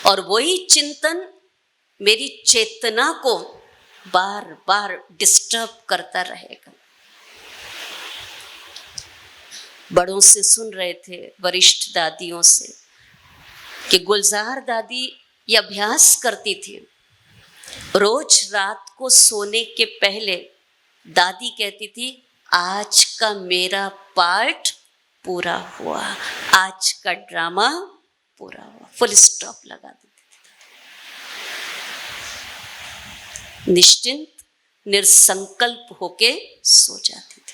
और वही चिंतन मेरी चेतना को बार बार डिस्टर्ब करता रहेगा। बड़ों से सुन रहे थे, वरिष्ठ दादियों से, कि गुलजार दादी ये अभ्यास करती थी। रोज रात को सोने के पहले दादी कहती थी, आज का मेरा पार्ट पूरा हुआ, आज का ड्रामा पूरा हुआ, फुल स्टॉप लगा देती थी। निश्चिंत निर्संकल्प होके सो जाती थी।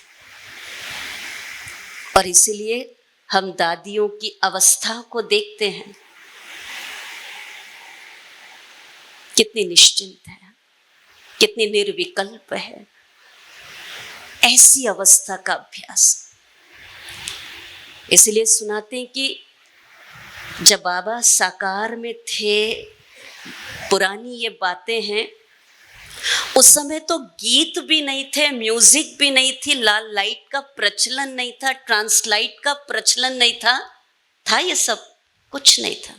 और इसीलिए हम दादियों की अवस्था को देखते हैं, कितनी निश्चिंत है, कितनी निर्विकल्प है। ऐसी अवस्था का अभ्यास। इसलिए सुनाते हैं कि जब बाबा साकार में थे, पुरानी ये बातें हैं, उस समय तो गीत भी नहीं थे, म्यूजिक भी नहीं थी, लाल लाइट का प्रचलन नहीं था, ट्रांसलाइट का प्रचलन नहीं था ये सब कुछ नहीं था।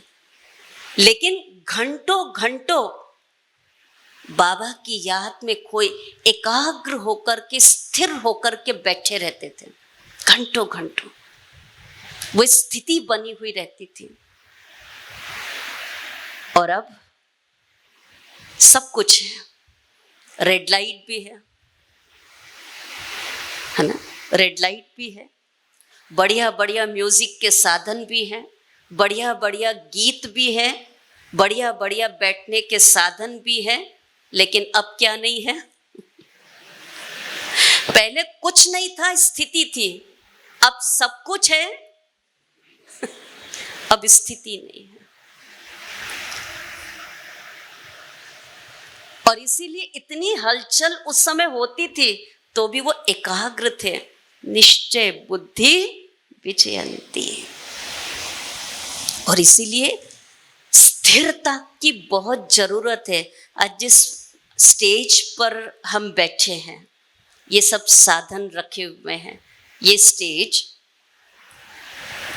लेकिन घंटों घंटों बाबा की याद में कोई एकाग्र होकर के, स्थिर होकर के बैठे रहते थे। घंटों घंटों वो स्थिति बनी हुई रहती थी। और अब सब कुछ है, रेड लाइट भी है ना, रेड लाइट भी है, बढ़िया बढ़िया म्यूजिक के साधन भी हैं, बढ़िया बढ़िया गीत भी है, बढ़िया बढ़िया बैठने के साधन भी है। लेकिन अब क्या नहीं है? पहले कुछ नहीं था, स्थिति थी, अब सब कुछ है, अब स्थिति नहीं है। और इसीलिए इतनी हलचल उस समय होती थी तो भी वो एकाग्र थे। निश्चय बुद्धि विजयंती। और इसीलिए स्थिरता की बहुत जरूरत है। आज जिस स्टेज पर हम बैठे हैं, ये सब साधन रखे हुए हैं, ये स्टेज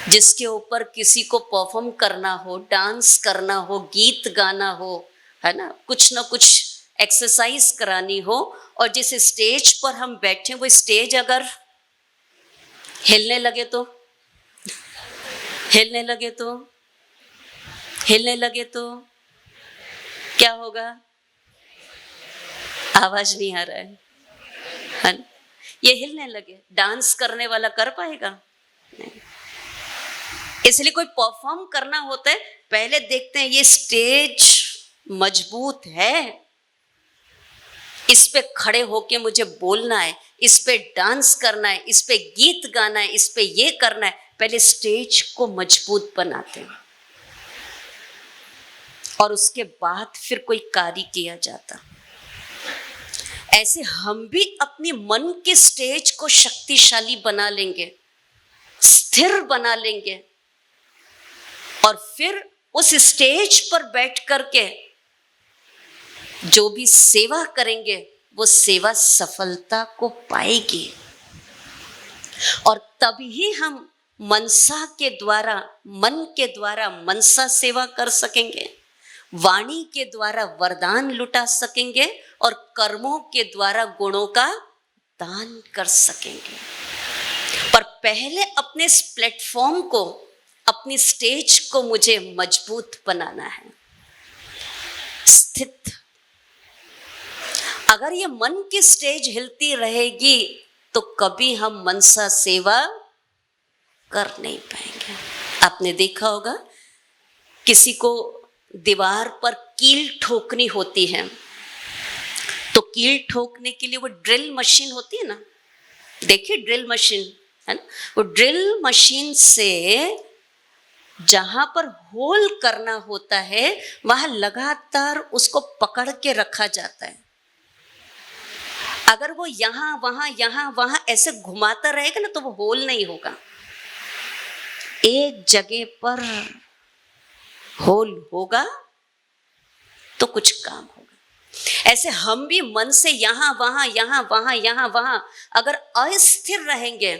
जिसके ऊपर किसी को परफॉर्म करना हो, डांस करना हो, गीत गाना हो, है ना, कुछ ना कुछ एक्सरसाइज करानी हो, और जिस स्टेज पर हम बैठे वो स्टेज अगर हिलने लगे तो हिलने लगे तो हिलने लगे तो क्या होगा? आवाज नहीं आ रहा है ना? ये हिलने लगे, डांस करने वाला कर पाएगा? नहीं। इसलिए कोई परफॉर्म करना होता है, पहले देखते हैं ये स्टेज मजबूत है, इस पे खड़े होके मुझे बोलना है, इस पे डांस करना है, इस पे गीत गाना है, इस पे ये करना है। पहले स्टेज को मजबूत बनाते हैं और उसके बाद फिर कोई कार्य किया जाता। ऐसे हम भी अपनी मन के स्टेज को शक्तिशाली बना लेंगे, स्थिर बना लेंगे, और फिर उस स्टेज पर बैठ करके जो भी सेवा करेंगे वो सेवा सफलता को पाएगी। और तभी हम मनसा के द्वारा, मन के द्वारा मनसा सेवा कर सकेंगे। वाणी के द्वारा वरदान लुटा सकेंगे और कर्मों के द्वारा गुणों का दान कर सकेंगे। पर पहले अपने इस प्लेटफॉर्म को, अपनी स्टेज को मुझे मजबूत बनाना है, स्थित। अगर ये मन की स्टेज हिलती रहेगी तो कभी हम मनसा सेवा कर नहीं पाएंगे। आपने देखा होगा किसी को दीवार पर कील ठोकनी होती है तो कील ठोकने के लिए वो ड्रिल मशीन होती है ना, देखिए ड्रिल मशीन है ना, वो ड्रिल मशीन से जहां पर होल करना होता है वहां लगातार उसको पकड़ के रखा जाता है। अगर वो यहां वहां ऐसे घुमाता रहेगा ना तो वो होल नहीं होगा, एक जगह पर होल होगा तो कुछ काम होगा। ऐसे हम भी मन से यहां वहां अगर अस्थिर रहेंगे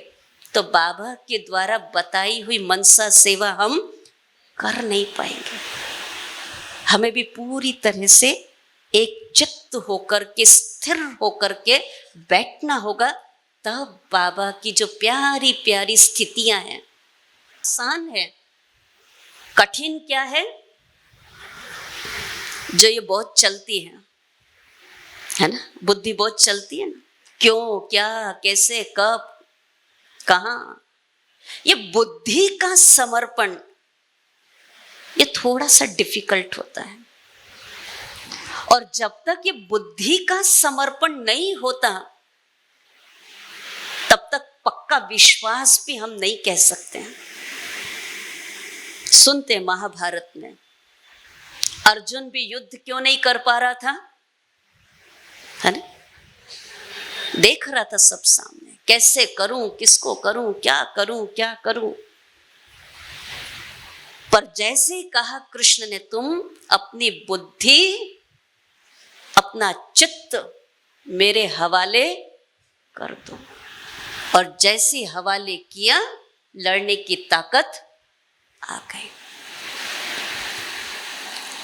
तो बाबा के द्वारा बताई हुई मनसा सेवा हम कर नहीं पाएंगे। हमें भी पूरी तरह से एक चित्त होकर के, स्थिर होकर के बैठना होगा, तब बाबा की जो प्यारी प्यारी स्थितियां हैं। आसान है, कठिन क्या है? जो ये बहुत चलती है ना, बुद्धि बहुत चलती है ना, क्यों, क्या, कैसे, कब, कहां। ये बुद्धि का समर्पण ये थोड़ा सा डिफिकल्ट होता है, और जब तक ये बुद्धि का समर्पण नहीं होता तब तक पक्का विश्वास भी हम नहीं कह सकते हैं। सुनते महाभारत में अर्जुन भी युद्ध क्यों नहीं कर पा रहा था, है ना, देख रहा था सब सामने, कैसे करूं, किसको करूं, क्या करूं। पर जैसे ही कहा कृष्ण ने, तुम अपनी बुद्धि, अपना चित्त मेरे हवाले कर दो, और जैसे हवाले किया लड़ने की ताकत आ गई।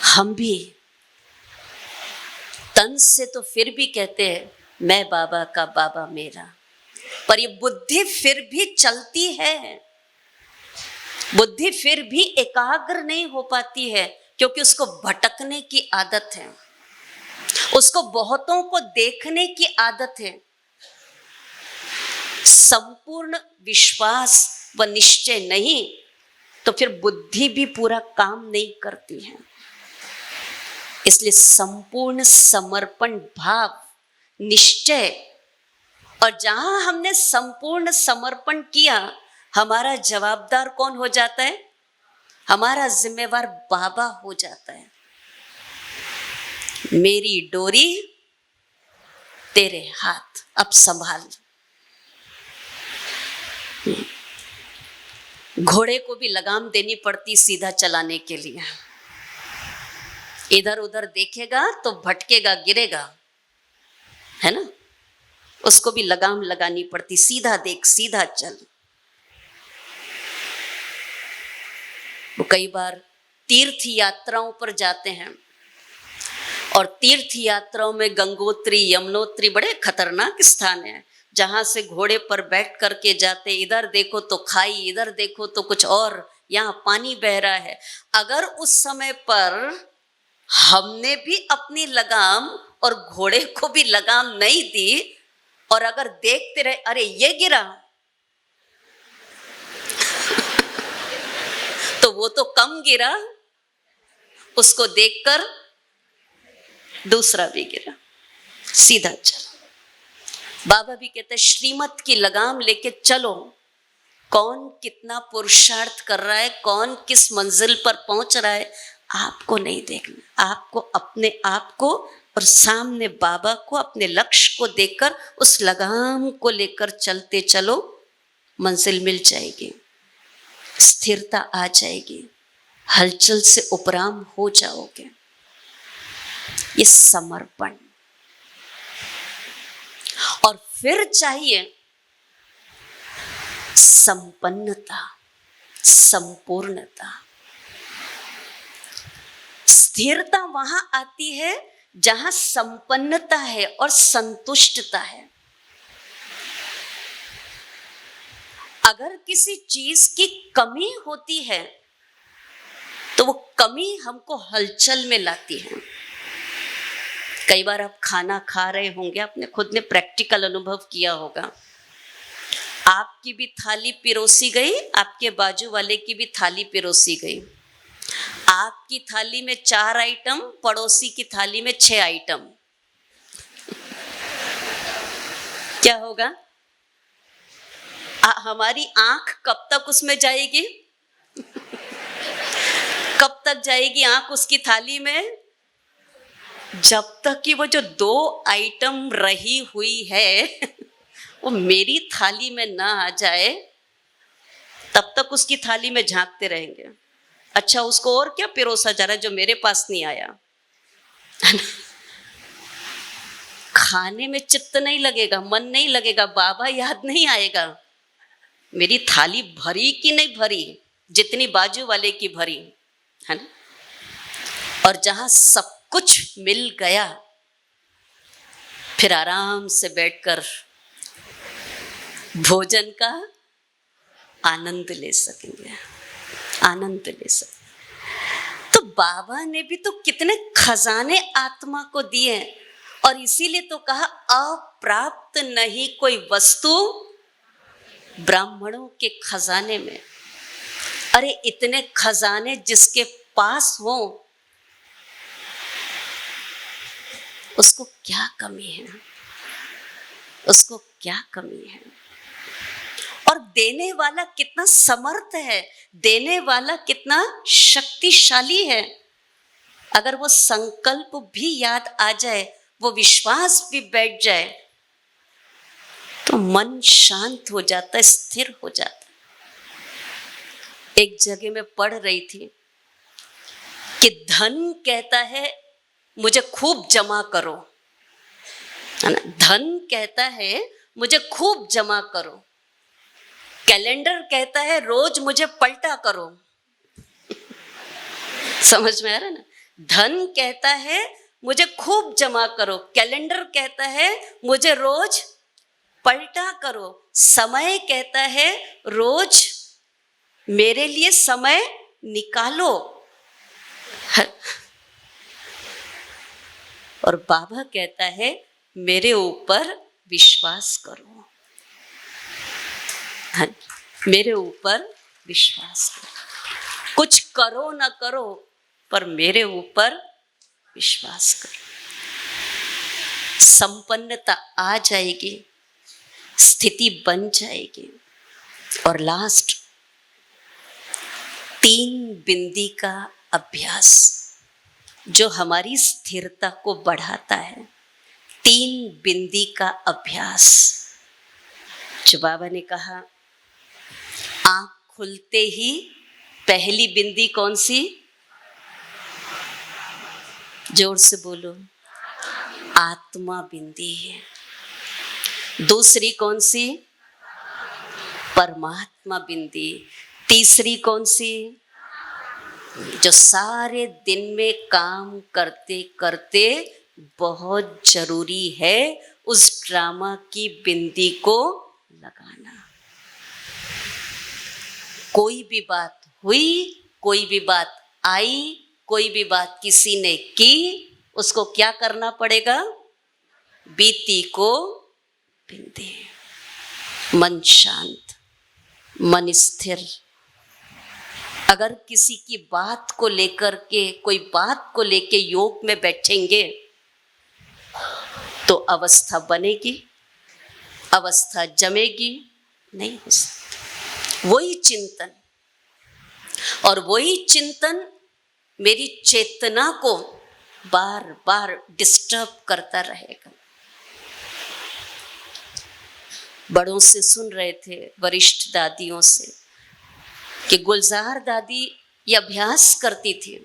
हम भी तन से तो फिर भी कहते हैं मैं बाबा का बाबा मेरा, पर ये बुद्धि फिर भी चलती है, बुद्धि फिर भी एकाग्र नहीं हो पाती है, क्योंकि उसको भटकने की आदत है, उसको बहुतों को देखने की आदत है। संपूर्ण विश्वास व निश्चय नहीं तो फिर बुद्धि भी पूरा काम नहीं करती है। इसलिए संपूर्ण समर्पण भाव, निश्चय, और जहां हमने संपूर्ण समर्पण किया, हमारा जवाबदार कौन हो जाता है? हमारा जिम्मेवार बाबा हो जाता है। मेरी डोरी तेरे हाथ, अब संभाल। घोड़े को भी लगाम देनी पड़ती सीधा चलाने के लिए, इधर उधर देखेगा तो भटकेगा, गिरेगा, है ना, उसको भी लगाम लगानी पड़ती, सीधा देख, सीधा चल। वो कई बार तीर्थ यात्राओं पर जाते हैं, और तीर्थ यात्राओं में गंगोत्री, यमुनोत्री बड़े खतरनाक स्थान है, जहां से घोड़े पर बैठ करके जाते, इधर देखो तो खाई, इधर देखो तो कुछ और, यहाँ पानी बह रहा है। अगर उस समय पर हमने भी अपनी लगाम और घोड़े को भी लगाम नहीं दी, और अगर देखते रहे अरे ये गिरा, तो वो तो कम गिरा, उसको देखकर दूसरा भी गिरा, सीधा चलो। बाबा भी कहते हैं श्रीमत की लगाम लेके चलो, कौन कितना पुरुषार्थ कर रहा है, कौन किस मंजिल पर पहुंच रहा है, आपको नहीं देखना। आपको अपने आप को और सामने बाबा को, अपने लक्ष्य को देखकर उस लगाम को लेकर चलते चलो, मंजिल मिल जाएगी, स्थिरता आ जाएगी, हलचल से उपराम हो जाओगे। ये समर्पण। और फिर चाहिए संपन्नता, संपूर्णता, स्थिरता वहां आती है जहां संपन्नता है और संतुष्टता है। अगर किसी चीज की कमी होती है तो वो कमी हमको हलचल में लाती है। कई बार आप खाना खा रहे होंगे, आपने खुद ने प्रैक्टिकल अनुभव किया होगा। आपकी भी थाली पिरोसी गई, आपके बाजू वाले की भी थाली पिरोसी गई। आपकी थाली में 4 आइटम, पड़ोसी की थाली में 6 आइटम। क्या होगा? हमारी आंख कब तक उसमें जाएगी? कब तक जाएगी आंख उसकी थाली में? जब तक कि वो जो 2 आइटम रही हुई है वो मेरी थाली में ना आ जाए, तब तक उसकी थाली में झांकते रहेंगे। अच्छा, उसको और क्या पिरोसा जा रहा है जो मेरे पास नहीं आया? खाने में चित्त नहीं लगेगा, मन नहीं लगेगा, बाबा याद नहीं आएगा। मेरी थाली भरी कि नहीं भरी, जितनी बाजू वाले की भरी है ना। और जहां सब कुछ मिल गया, फिर आराम से बैठकर भोजन का आनंद ले सकेंगे, आनंद ले सकेंगे। तो बाबा ने भी तो कितने खजाने आत्मा को दिए, और इसीलिए तो कहा अप्राप्त नहीं कोई वस्तु ब्राह्मणों के खजाने में। अरे इतने खजाने जिसके पास हो, उसको क्या कमी है? उसको क्या कमी है? और देने वाला कितना समर्थ है, देने वाला कितना शक्तिशाली है। अगर वो संकल्प भी याद आ जाए, वो विश्वास भी बैठ जाए, तो मन शांत हो जाता है, स्थिर हो जाता है। एक जगह में पढ़ रही थी कि धन कहता है मुझे खूब जमा करो, है ना। धन कहता है मुझे खूब जमा करो, कैलेंडर कहता है रोज मुझे पलटा करो। समझ में आ रहा है ना? धन कहता है मुझे खूब जमा करो, कैलेंडर कहता है मुझे रोज पलटा करो, समय कहता है रोज मेरे लिए समय निकालो। और बाबा कहता है मेरे ऊपर विश्वास करो, मेरे ऊपर विश्वास करो। कुछ करो ना करो, पर मेरे ऊपर विश्वास करो। संपन्नता आ जाएगी, स्थिति बन जाएगी। और लास्ट 3 बिंदी का अभ्यास जो हमारी स्थिरता को बढ़ाता है। 3 बिंदी का अभ्यास जो बाबा ने कहा, आंख खुलते ही पहली बिंदी कौन सी? जोर से बोलो, आत्मा बिंदी है। दूसरी कौन सी? परमात्मा बिंदी। तीसरी कौन सी? जो सारे दिन में काम करते करते बहुत जरूरी है उस ड्रामा की बिंदी को लगाना। कोई भी बात हुई, कोई भी बात आई, कोई भी बात किसी ने की, उसको क्या करना पड़ेगा? बीती को बिंदी। मन शांत, मन स्थिर। अगर किसी की बात को लेकर के, कोई बात को लेके योग में बैठेंगे तो अवस्था बनेगी, अवस्था जमेगी नहीं हो सकती। वही चिंतन, और वही चिंतन मेरी चेतना को बार बार डिस्टर्ब करता रहेगा। बड़ों से सुन रहे थे, वरिष्ठ दादियों से, कि गुलजार दादी ये अभ्यास करती थी।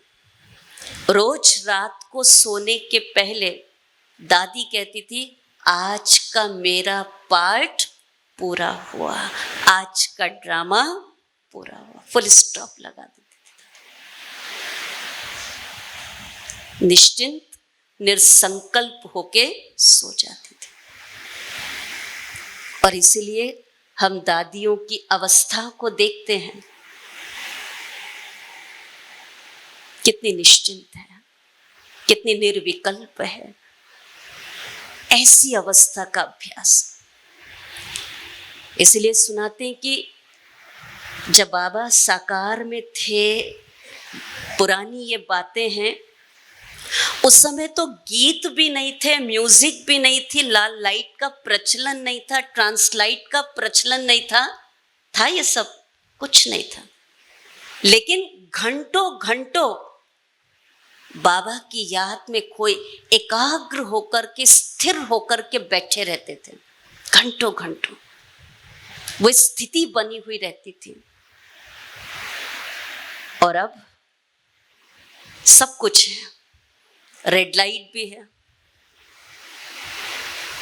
रोज रात को सोने के पहले दादी कहती थी, आज का मेरा पार्ट पूरा हुआ, आज का ड्रामा पूरा हुआ, फुल स्टॉप लगा देती थी। निश्चिंत निर्संकल्प होके सो जाते थे। और इसीलिए हम दादियों की अवस्था को देखते हैं, कितनी निश्चिंत है, कितनी निर्विकल्प है। ऐसी अवस्था का अभ्यास। इसलिए सुनाते हैं कि जब बाबा साकार में थे, पुरानी ये बातें हैं, उस समय तो गीत भी नहीं थे, म्यूजिक भी नहीं थी, लाल लाइट का प्रचलन नहीं था, ट्रांसलाइट का प्रचलन नहीं था ये सब कुछ नहीं था। लेकिन घंटों घंटों बाबा की याद में खोए एकाग्र होकर के, स्थिर होकर के बैठे रहते थे। घंटों घंटों वो स्थिति बनी हुई रहती थी। और अब सब कुछ है, रेड लाइट भी है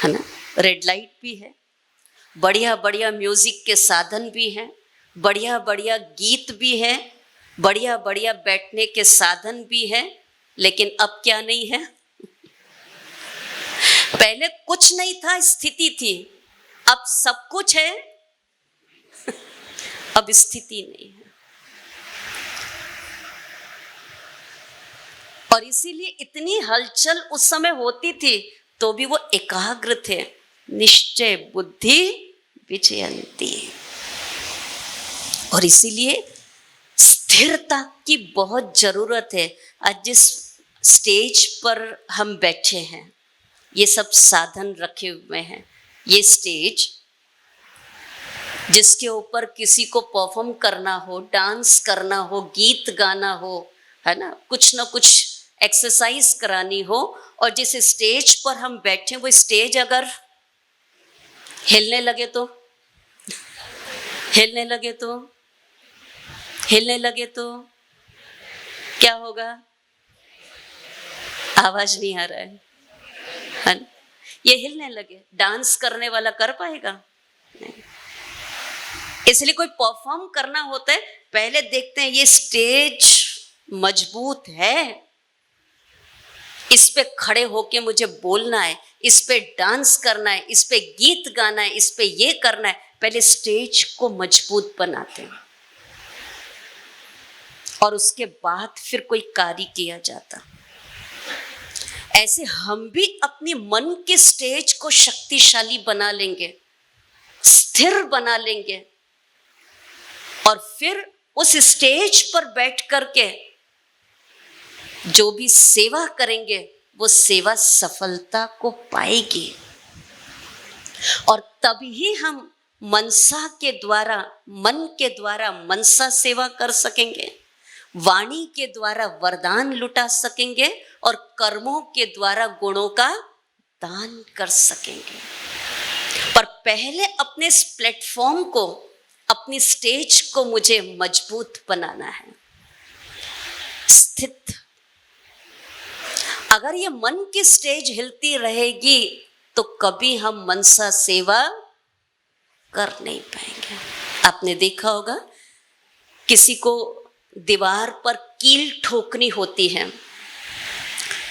ना, रेड लाइट भी है, बढ़िया बढ़िया म्यूजिक के साधन भी हैं, बढ़िया बढ़िया गीत भी हैं, बढ़िया बढ़िया बैठने के साधन भी हैं। लेकिन अब क्या नहीं है? पहले कुछ नहीं था, स्थिति थी, अब सब कुछ है, अब स्थिति नहीं है। और इसीलिए इतनी हलचल उस समय होती थी तो भी वो एकाग्र थे। निश्चय बुद्धि विजयंती। और इसीलिए स्थिरता की बहुत जरूरत है। आज जिस स्टेज पर हम बैठे हैं, ये सब साधन रखे हुए हैं, ये स्टेज जिसके ऊपर किसी को परफॉर्म करना हो, डांस करना हो, गीत गाना हो, है ना, कुछ ना कुछ एक्सरसाइज करानी हो, और जिस स्टेज पर हम बैठे वो स्टेज अगर हिलने लगे तो हिलने लगे तो हिलने लगे तो क्या होगा? आवाज नहीं आ रहा है ना? ये हिलने लगे, डांस करने वाला कर पाएगा? नहीं। इसलिए कोई परफॉर्म करना होता है, पहले देखते हैं ये स्टेज मजबूत है, इस पे खड़े होके मुझे बोलना है, इस पे डांस करना है, इस पे गीत गाना है, इस पे ये करना है। पहले स्टेज को मजबूत बनाते हैं और उसके बाद फिर कोई कार्य किया जाता। ऐसे हम भी अपनी मन के स्टेज को शक्तिशाली बना लेंगे, स्थिर बना लेंगे, और फिर उस स्टेज पर बैठ करके जो भी सेवा करेंगे वो सेवा सफलता को पाएगी। और तभी हम मनसा के द्वारा, मन के द्वारा मनसा सेवा कर सकेंगे, वाणी के द्वारा वरदान लुटा सकेंगे, और कर्मों के द्वारा गुणों का दान कर सकेंगे। पर पहले अपने इस प्लेटफॉर्म को, अपनी स्टेज को मुझे मजबूत बनाना है, स्थित। अगर ये मन की स्टेज हिलती रहेगी तो कभी हम मनसा सेवा कर नहीं पाएंगे। आपने देखा होगा किसी को दीवार पर कील ठोकनी होती है,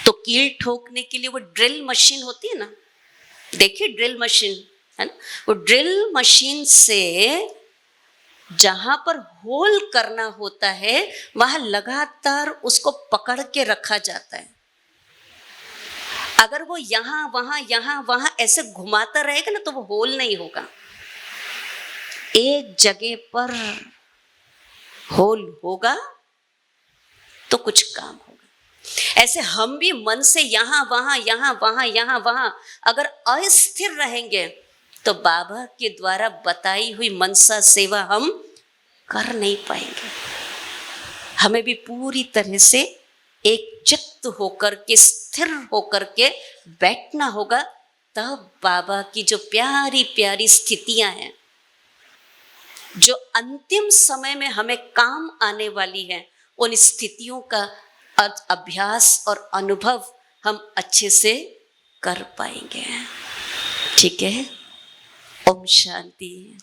तो कील ठोकने के लिए वो ड्रिल मशीन होती है ना, देखिए ड्रिल मशीन है ना, वो ड्रिल मशीन से जहां पर होल करना होता है वहां लगातार उसको पकड़ के रखा जाता है। अगर वो यहां वहां ऐसे घुमाता रहेगा ना तो वो होल नहीं होगा, एक जगह पर होल होगा तो कुछ काम होगा। ऐसे हम भी मन से यहां वहां अगर अस्थिर रहेंगे तो बाबा के द्वारा बताई हुई मनसा सेवा हम कर नहीं पाएंगे। हमें भी पूरी तरह से एक चित्त होकर के, स्थिर होकर के बैठना होगा, तब बाबा की जो प्यारी प्यारी स्थितियां हैं, जो अंतिम समय में हमें काम आने वाली हैं, उन स्थितियों का अभ्यास और अनुभव हम अच्छे से कर पाएंगे। ठीक है। ओम शांति।